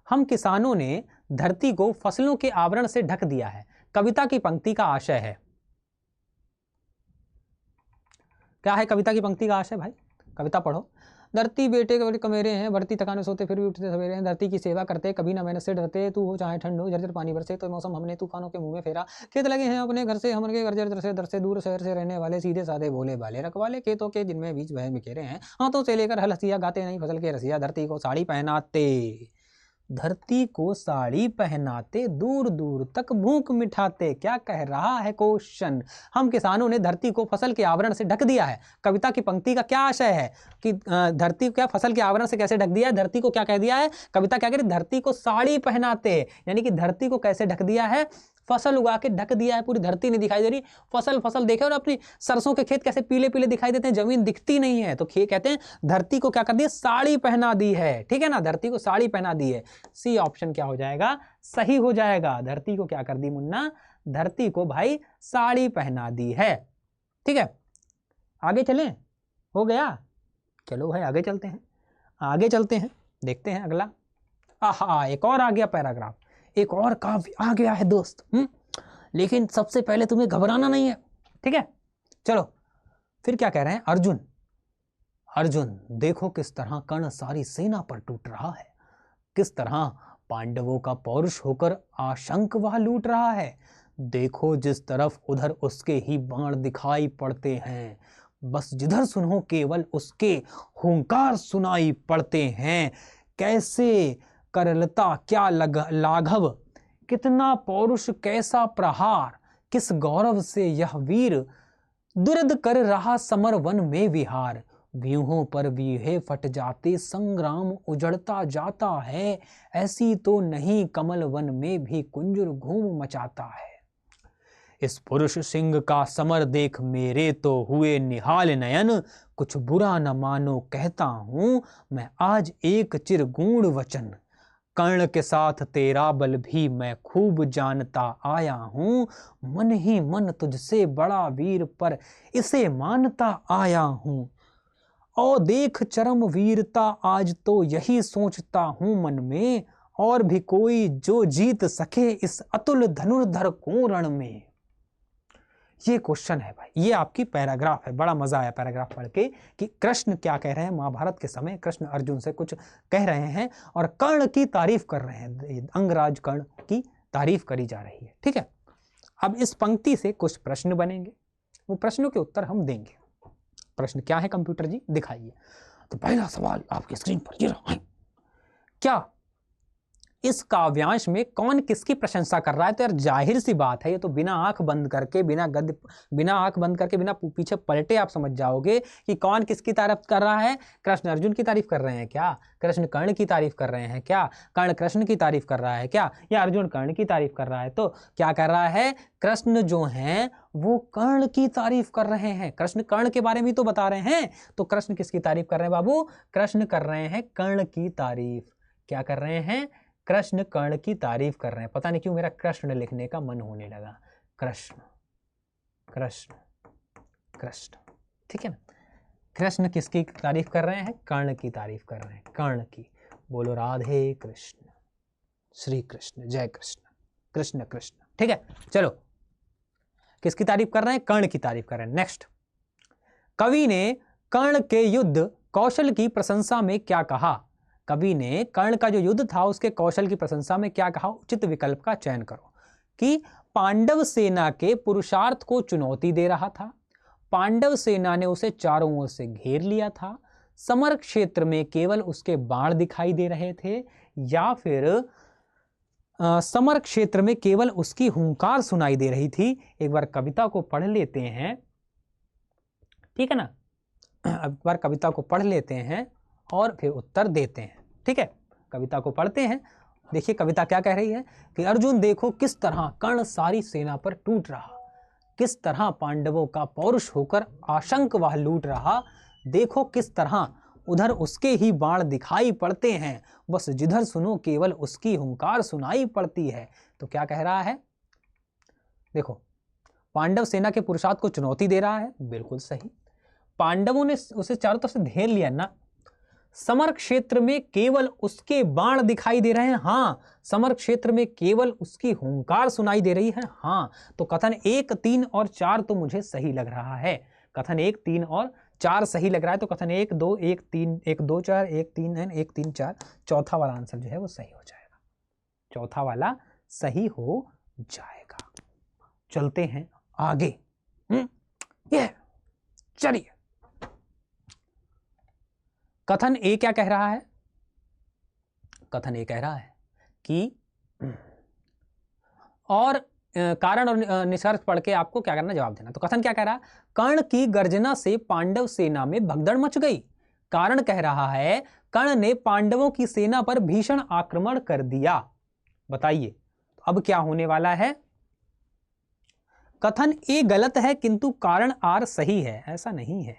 हम किसानों ने धरती को फसलों के आवरण से ढक दिया है, कविता की पंक्ति का आशय है। क्या है कविता की पंक्ति का आशय भाई, कविता पढ़ो। धरती बेटे के कमेरे हैं, बढ़ती थकान सोते फिर भी उठते सवेरे हैं, धरती की सेवा करते कभी ना मेहनत से डरते, तू हो चाहे ठंड हो झरझर पानी बरसे, तो मौसम हमने तूफानों के मुंह में फेरा, खेत लगे हैं अपने घर से हमारे घर से दूर शहर से रहने वाले सीधे साधे भोले भाले रखवाले खेतों के जिनमें बीज बह बिखेरे हैं, हाथों से लेकर हल हसिया, गाते नहीं फसल के रसिया, धरती को साड़ी पहनाते, धरती को साड़ी पहनाते, दूर दूर तक भूख मिठाते। क्या कह रहा है क्वेश्चन, हम किसानों ने धरती को फसल के आवरण से ढक दिया है। कविता की पंक्ति का क्या आशय है कि धरती को क्या फसल के आवरण से कैसे ढक दिया है, धरती को क्या कह दिया है, कविता क्या कह रही, धरती को साड़ी पहनाते, यानी कि धरती को कैसे ढक दिया है, फसल उगा के ढक दिया है, पूरी धरती नहीं दिखाई दे रही। फसल फसल देखे और अपनी सरसों के खेत कैसे पीले पीले दिखाई देते हैं, जमीन दिखती नहीं है, तो कहते हैं धरती को क्या कर दिया, साड़ी पहना दी है। ठीक है ना, धरती को साड़ी पहना दी है। सी ऑप्शन क्या हो जाएगा, सही हो जाएगा। धरती को क्या कर दी मुन्ना, धरती को भाई साड़ी पहना दी है। ठीक है, आगे चलें, हो गया, चलो भाई आगे चलते हैं, आगे चलते हैं, देखते हैं अगला। आहा, एक और आ गया पैराग्राफ, एक और काव्य आ गया है दोस्त। लेकिन सबसे पहले तुम्हें घबराना नहीं है, ठीक है। चलो फिर क्या कह रहे हैं, अर्जुन, अर्जुन देखो किस तरह कर्ण सारी सेना पर टूट रहा है, किस तरह पांडवों का पौरुष होकर आशंक वह लूट रहा है। देखो जिस तरफ उधर उसके ही बाण दिखाई पड़ते हैं, बस जिधर सुनो केवल उसके हुंकार सुनाई पड़ते हैं। कैसे करलता क्या लाघव, कितना पौरुष कैसा प्रहार, किस गौरव से यह वीर दुर्द कर रहा समर वन में विहार। व्यूहों पर व्यूहे फट जाते, संग्राम उजड़ता जाता है। ऐसी तो नहीं कमल वन में भी कुंजर घूम मचाता है। इस पुरुष सिंह का समर देख मेरे तो हुए निहाल नयन, कुछ बुरा न मानो कहता हूं मैं आज एक चिरगूढ़ वचन। कर्ण के साथ तेरा बल भी मैं खूब जानता आया हूं, मन ही मन तुझसे बड़ा वीर पर इसे मानता आया हूं। और देख चरम वीरता आज तो यही सोचता हूं मन में, और भी कोई जो जीत सके इस अतुल धनुर्धर को रण में। ये क्वेश्चन है भाई, ये आपकी पैराग्राफ है। बड़ा मजा आया पैराग्राफ पढ़ के कि कृष्ण क्या कह रहे हैं। महाभारत के समय कृष्ण अर्जुन से कुछ कह रहे हैं और कर्ण की तारीफ कर रहे हैं। अंगराज कर्ण की तारीफ करी जा रही है। ठीक है, अब इस पंक्ति से कुछ प्रश्न बनेंगे, वो प्रश्नों के उत्तर हम देंगे। प्रश्न क्या है कंप्यूटर जी, दिखाइए। तो पहला सवाल आपकी स्क्रीन पर ये रहा है, क्या इस काव्यांश में कौन किसकी प्रशंसा कर रहा है? तो यार जाहिर सी बात है, ये तो बिना आंख बंद करके, बिना पीछे पलटे आप समझ जाओगे कि कौन किसकी तारीफ कर रहा है। कृष्ण अर्जुन की तारीफ कर रहे हैं क्या? कृष्ण कर्ण की तारीफ कर रहे हैं क्या? कर्ण कृष्ण की तारीफ कर रहा है क्या? या अर्जुन कर्ण की तारीफ कर रहा है? तो क्या कर रहा है? कृष्ण जो है वो कर्ण की तारीफ कर रहे हैं। कृष्ण कर्ण के बारे में तो बता रहे हैं, तो कृष्ण किसकी तारीफ कर रहे हैं बाबू? कृष्ण कर रहे हैं कर्ण की तारीफ। क्या कर रहे हैं? कृष्ण कर्ण की तारीफ कर रहे हैं। पता नहीं क्यों मेरा कृष्ण लिखने का मन होने लगा। कृष्ण कृष्ण कृष्ण, ठीक है ना। कृष्ण किसकी तारीफ कर रहे हैं? कर्ण की तारीफ कर रहे हैं, कर्ण की। बोलो राधे कृष्ण, श्री कृष्ण, जय कृष्ण, कृष्ण कृष्ण। ठीक है, चलो किसकी तारीफ कर रहे हैं? कर्ण की तारीफ कर रहे हैं। नेक्स्ट, कवि ने कर्ण के युद्ध कौशल की प्रशंसा में क्या कहा? कवि ने कर्ण का जो युद्ध था उसके कौशल की प्रशंसा में क्या कहा? उचित विकल्प का चयन करो। कि पांडव सेना के पुरुषार्थ को चुनौती दे रहा था, पांडव सेना ने उसे चारों ओर से घेर लिया था, समर क्षेत्र में केवल उसके बाण दिखाई दे रहे थे, या फिर समर क्षेत्र में केवल उसकी हुंकार सुनाई दे रही थी। एक बार कविता को पढ़ लेते हैं, ठीक है ना। एक बार कविता को पढ़ लेते हैं और फिर उत्तर देते हैं। ठीक है, कविता को पढ़ते हैं। देखिए कविता क्या कह रही है कि अर्जुन देखो किस तरह कर्ण सारी सेना पर टूट रहा, किस तरह पांडवों का पौरुष होकर आशंक वह लूट रहा। देखो किस तरह उधर उसके ही बाण दिखाई पड़ते हैं, बस जिधर सुनो केवल उसकी हुंकार सुनाई पड़ती है। तो क्या कह रहा है? देखो, पांडव सेना के पुरुषार्थ को चुनौती दे रहा है, बिल्कुल सही। पांडवों ने उसे चारों तरफ से घेर लिया ना। समर क्षेत्र में केवल उसके बाण दिखाई दे रहे हैं, हाँ। समर क्षेत्र में केवल उसकी हुंकार सुनाई दे रही है, हाँ। तो कथन 1, 3 और 4 तो मुझे सही लग रहा है। कथन 1, 3 और 4 सही लग रहा है। तो कथन 1, 2, 1, 3, 1, 2, 4, 1, 3, 1, 3, 4, चौथा वाला आंसर जो है वो सही हो जाएगा। चौथा वाला सही हो जाएगा। चलते हैं आगे। ये चलिए, कथन ए क्या कह रहा है? कथन ए कह रहा है कि और कारण और निष्कर्ष पढ़ के आपको क्या करना, जवाब देना। तो कथन क्या कह रहा है? कर्ण की गर्जना से पांडव सेना में भगदड़ मच गई। कारण कह रहा है कर्ण ने पांडवों की सेना पर भीषण आक्रमण कर दिया। बताइए अब क्या होने वाला है? कथन ए गलत है किंतु कारण आर सही है, ऐसा नहीं है।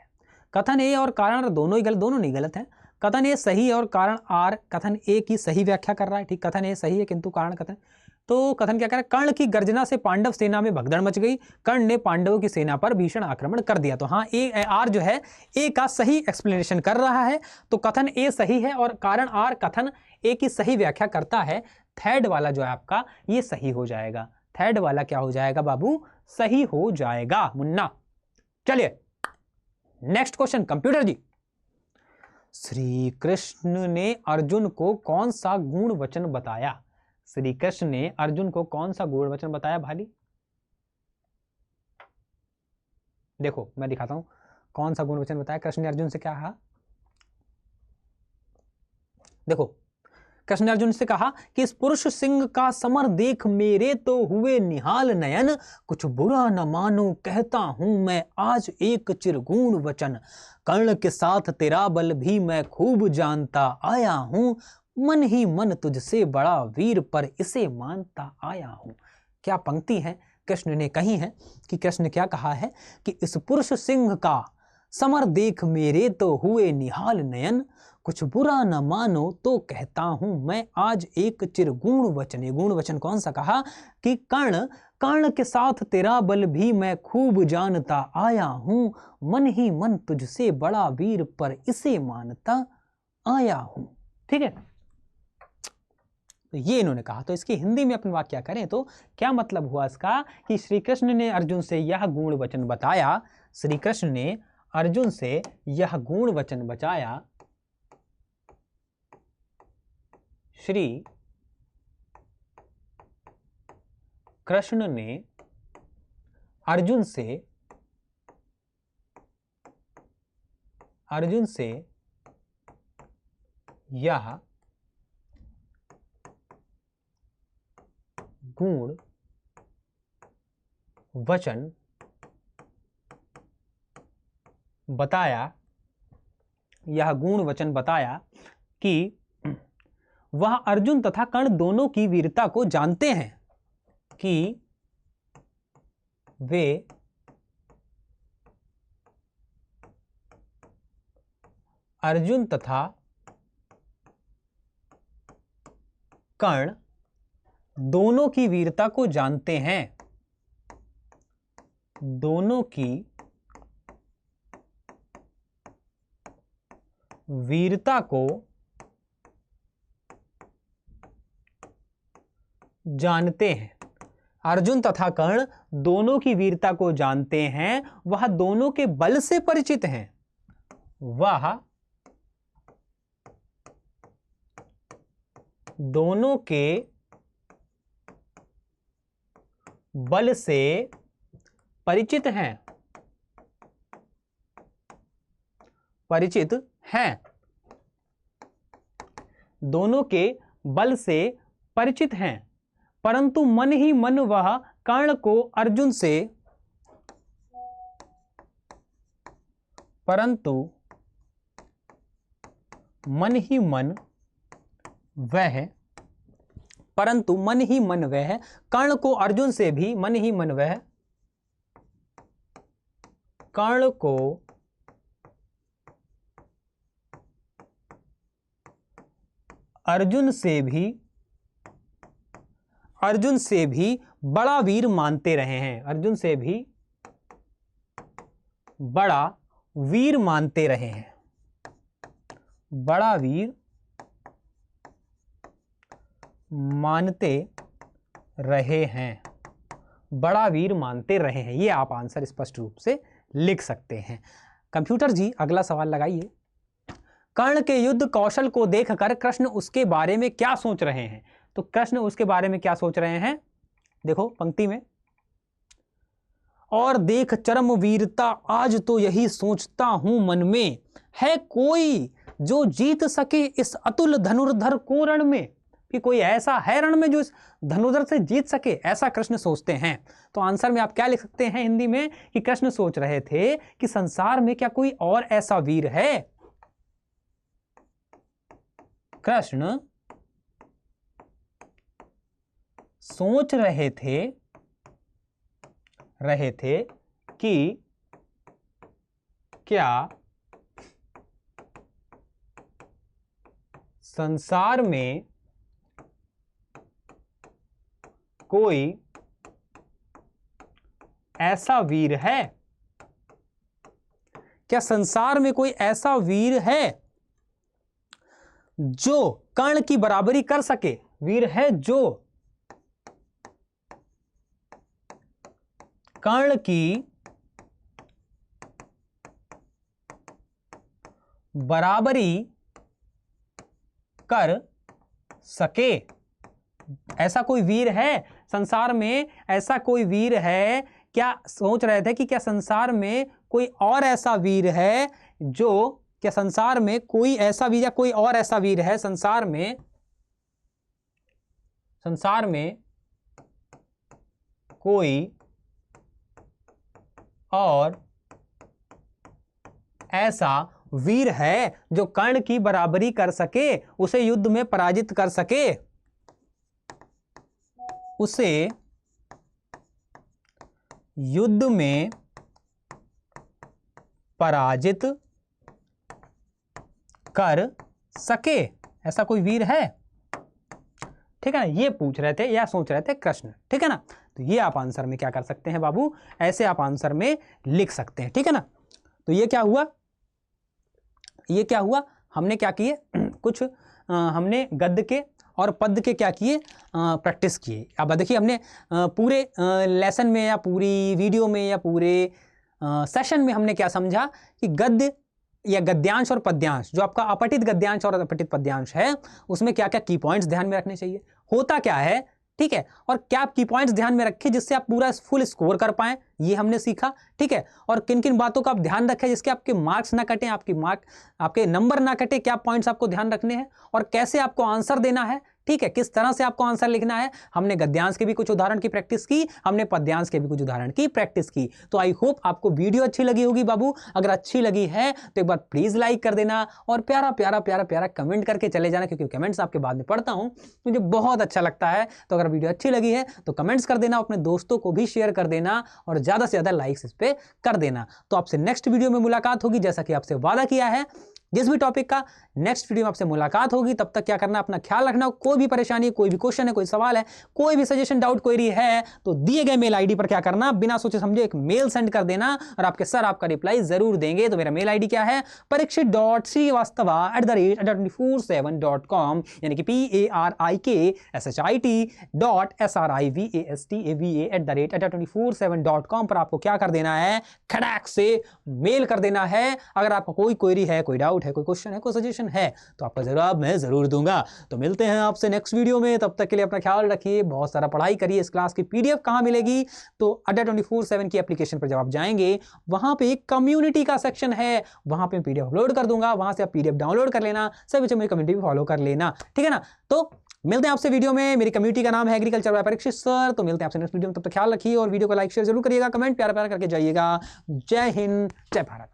कथन ए और कारण दोनों ही गलत, दोनों नहीं गलत है। कथन ए सही है और कारण आर कथन ए की सही व्याख्या कर रहा है। ठीक, कथन ए सही है किंतु कारण कथन, तो कथन क्या कर रहा है? कर्ण की गर्जना से पांडव सेना में भगदड़ मच गई, कर्ण ने पांडवों की सेना पर भीषण आक्रमण कर दिया। तो हाँ, ए आर जो है ए का सही एक्सप्लेनेशन कर रहा है। तो कथन ए सही है और कारण आर कथन ए की सही व्याख्या करता है। थर्ड वाला जो है आपका ये सही हो जाएगा। थर्ड वाला क्या हो जाएगा बाबू? सही हो जाएगा मुन्ना। चलिए नेक्स्ट क्वेश्चन कंप्यूटर जी। श्री कृष्ण ने अर्जुन को कौन सा गुण वचन बताया? श्री कृष्ण ने अर्जुन को कौन सा गुण वचन बताया भाली? देखो मैं दिखाता हूं कौन सा गुण वचन बताया कृष्ण ने अर्जुन से। क्या कहा? देखो कृष्ण ने अर्जुन से कहा कि इस पुरुष सिंह का समर देख मेरे तो हुए निहाल नयन, कुछ बुरा न मानो कहता हूं मैं आज एक चिरगुण वचन, कर्ण के साथ तेरा बल भी मैं खूब जानता आया हूं, मन ही मन तुझसे बड़ा वीर पर इसे मानता आया हूं। क्या पंक्ति है कृष्ण ने कही है कि कृष्ण ने क्या कहा है कि इस पुरुष सिंह का समर देख मेरे तो हुए निहाल नयन, कुछ बुरा न मानो तो कहता हूं मैं आज एक चिरगुण वचन। ये गुण वचन कौन सा कहा कि कर्ण के साथ तेरा बल भी मैं खूब जानता आया हूं, मन ही मन तुझसे बड़ा वीर पर इसे मानता आया हूं। ठीक है, तो ये इन्होंने कहा। तो इसकी हिंदी में अपन वाक्य करें तो क्या मतलब हुआ इसका कि श्री कृष्ण ने अर्जुन से यह गुण वचन बताया, श्री कृष्ण ने अर्जुन से यह गुण वचन बचाया, श्री कृष्ण ने अर्जुन से यह गुण वचन बताया, यह गुण वचन बताया कि वह अर्जुन तथा कर्ण दोनों की वीरता को जानते हैं, कि वे अर्जुन तथा कर्ण दोनों की वीरता को जानते हैं, दोनों की वीरता को जानते हैं। अर्जुन तथा कर्ण दोनों की वीरता को जानते हैं, वह दोनों के बल से परिचित हैं, वह दोनों के बल से परिचित हैं, दोनों के बल से परिचित हैं, परंतु मन ही मन वह कर्ण को अर्जुन से परंतु मन ही मन वह कर्ण को अर्जुन से भी कर्ण को अर्जुन से भी बड़ा वीर मानते रहे हैं, अर्जुन से भी बड़ा वीर मानते रहे हैं, बड़ा वीर मानते रहे हैं, बड़ा वीर मानते रहे हैं। ये आप आंसर स्पष्ट रूप से लिख सकते हैं। कंप्यूटर जी अगला सवाल लगाइए। कर्ण के युद्ध कौशल को देखकर कृष्ण उसके बारे में क्या सोच रहे हैं? तो कृष्ण उसके बारे में क्या सोच रहे हैं, देखो पंक्ति में, और देख चरम वीरता आज तो यही सोचता हूं मन में, है कोई जो जीत सके इस अतुल धनुर्धर को रण में, कि कोई ऐसा है रण में जो इस धनुर्धर से जीत सके, ऐसा कृष्ण सोचते हैं। तो आंसर में आप क्या लिख सकते हैं हिंदी में कि कृष्ण सोच रहे थे कि संसार में क्या कोई और ऐसा वीर है। कृष्ण सोच रहे थे कि क्या संसार में कोई ऐसा वीर है, क्या संसार में कोई ऐसा वीर है जो कर्ण की बराबरी कर सके, वीर है जो कर्ण की बराबरी कर सके। ऐसा कोई वीर है संसार में, ऐसा कोई वीर है, क्या सोच रहे थे कि क्या संसार में कोई और ऐसा वीर है जो, क्या संसार में कोई ऐसा वीर या कोई और ऐसा वीर है संसार में संसार में कोई और ऐसा वीर है जो कर्ण की बराबरी कर सके, उसे युद्ध में पराजित कर सके, उसे युद्ध में पराजित कर सके, ऐसा कोई वीर है? ठीक है ना, ये पूछ रहे थे या सोच रहे थे कृष्ण। ठीक है ना, तो ये आप आंसर में क्या कर सकते हैं बाबू, ऐसे आप आंसर में लिख सकते हैं। ठीक है ना, तो ये क्या हुआ, ये क्या हुआ, हमने क्या किए कुछ हमने गद्य के और पद्य के क्या किए, प्रैक्टिस किए। अब देखिए हमने पूरे लेसन में या पूरी वीडियो में या पूरे सेशन में हमने क्या समझा कि गद्य या गद्यांश और पद्यांश, जो आपका अपठित गद्यांश और अपठित पद्यांश है, उसमें क्या क्या की पॉइंट्स ध्यान में रखने चाहिए, होता क्या है। ठीक है, और क्या आप की पॉइंट्स ध्यान में रखें जिससे आप पूरा फुल स्कोर कर पाएं, ये हमने सीखा। ठीक है, और किन किन बातों का आप ध्यान रखें जिसके आपके मार्क्स ना कटें, आपके नंबर ना कटे, क्या पॉइंट्स आपको ध्यान रखने हैं और कैसे आपको आंसर देना है। ठीक है, किस तरह से आपको आंसर लिखना है। हमने गद्यांश के भी कुछ उदाहरण की प्रैक्टिस की, हमने पद्यांश के भी कुछ उदाहरण की प्रैक्टिस की। तो आई होप आपको वीडियो अच्छी लगी होगी बाबू। अगर अच्छी लगी है तो एक बार प्लीज लाइक कर देना और प्यारा प्यारा प्यारा प्यारा कमेंट करके चले जाना, क्योंकि कमेंट्स आपके बाद में पढ़ता हूं, मुझे बहुत अच्छा लगता है। तो अगर वीडियो अच्छी लगी है तो कमेंट्स कर देना, अपने दोस्तों को भी शेयर कर देना और ज्यादा से ज्यादा लाइक्स इस पे कर देना। तो आपसे नेक्स्ट वीडियो में मुलाकात होगी, जैसा कि आपसे वादा किया है, जिस भी टॉपिक का नेक्स्ट वीडियो में आपसे मुलाकात होगी। तब तक क्या करना, अपना ख्याल रखना। कोई भी परेशानी, कोई भी क्वेश्चन है, कोई सवाल है, कोई भी सजेशन, डाउट, क्वेरी है तो दिए गए मेल आईडी पर क्या करना, बिना सोचे समझे एक मेल सेंड कर देना और आपके सर आपका रिप्लाई जरूर देंगे। तो मेरा मेल आईडी क्या है, parikshit.srivastava@347.com, यानी कि parikshit.srivastava@24/7.com पर आपको क्या कर देना है, खड़ाक से मेल कर देना है। अगर आपका कोई क्वेरी है, कोई डाउट है, कोई क्वेश्चन है, कोई सजेशन है तो आपका जवाब मैं जरूर दूंगा। तो मिलते हैं आपसे नेक्स्ट वीडियो में, तब तक के लिए अपना ख्याल रखिए, बहुत सारा पढ़ाई करिए। इस क्लास की पीडीएफ कहां मिलेगी, तो अड्डा 24/7 की एप्लीकेशन पर जब आप जाएंगे वहां पे एक कम्युनिटी का सेक्शन है, वहां पे पीडीएफ अपलोड कर दूंगा, वहां से आप पीडीएफ डाउनलोड कर लेना, सभी बच्चे मेरी कम्युनिटी भी फॉलो कर लेना। ठीक है ना, तो मिलते हैं आपसे वीडियो में। मेरी कम्युनिटी का नाम है एग्रीकल्चर बाय परीक्षित सर। तो मिलते हैं आपसे नेक्स्ट वीडियो में, तब तक ख्याल रखिए और वीडियो को लाइक शेयर जरूर करिएगा, कमेंट प्यारा प्यारा करके जाइएगा। जय हिंद, जय भारत।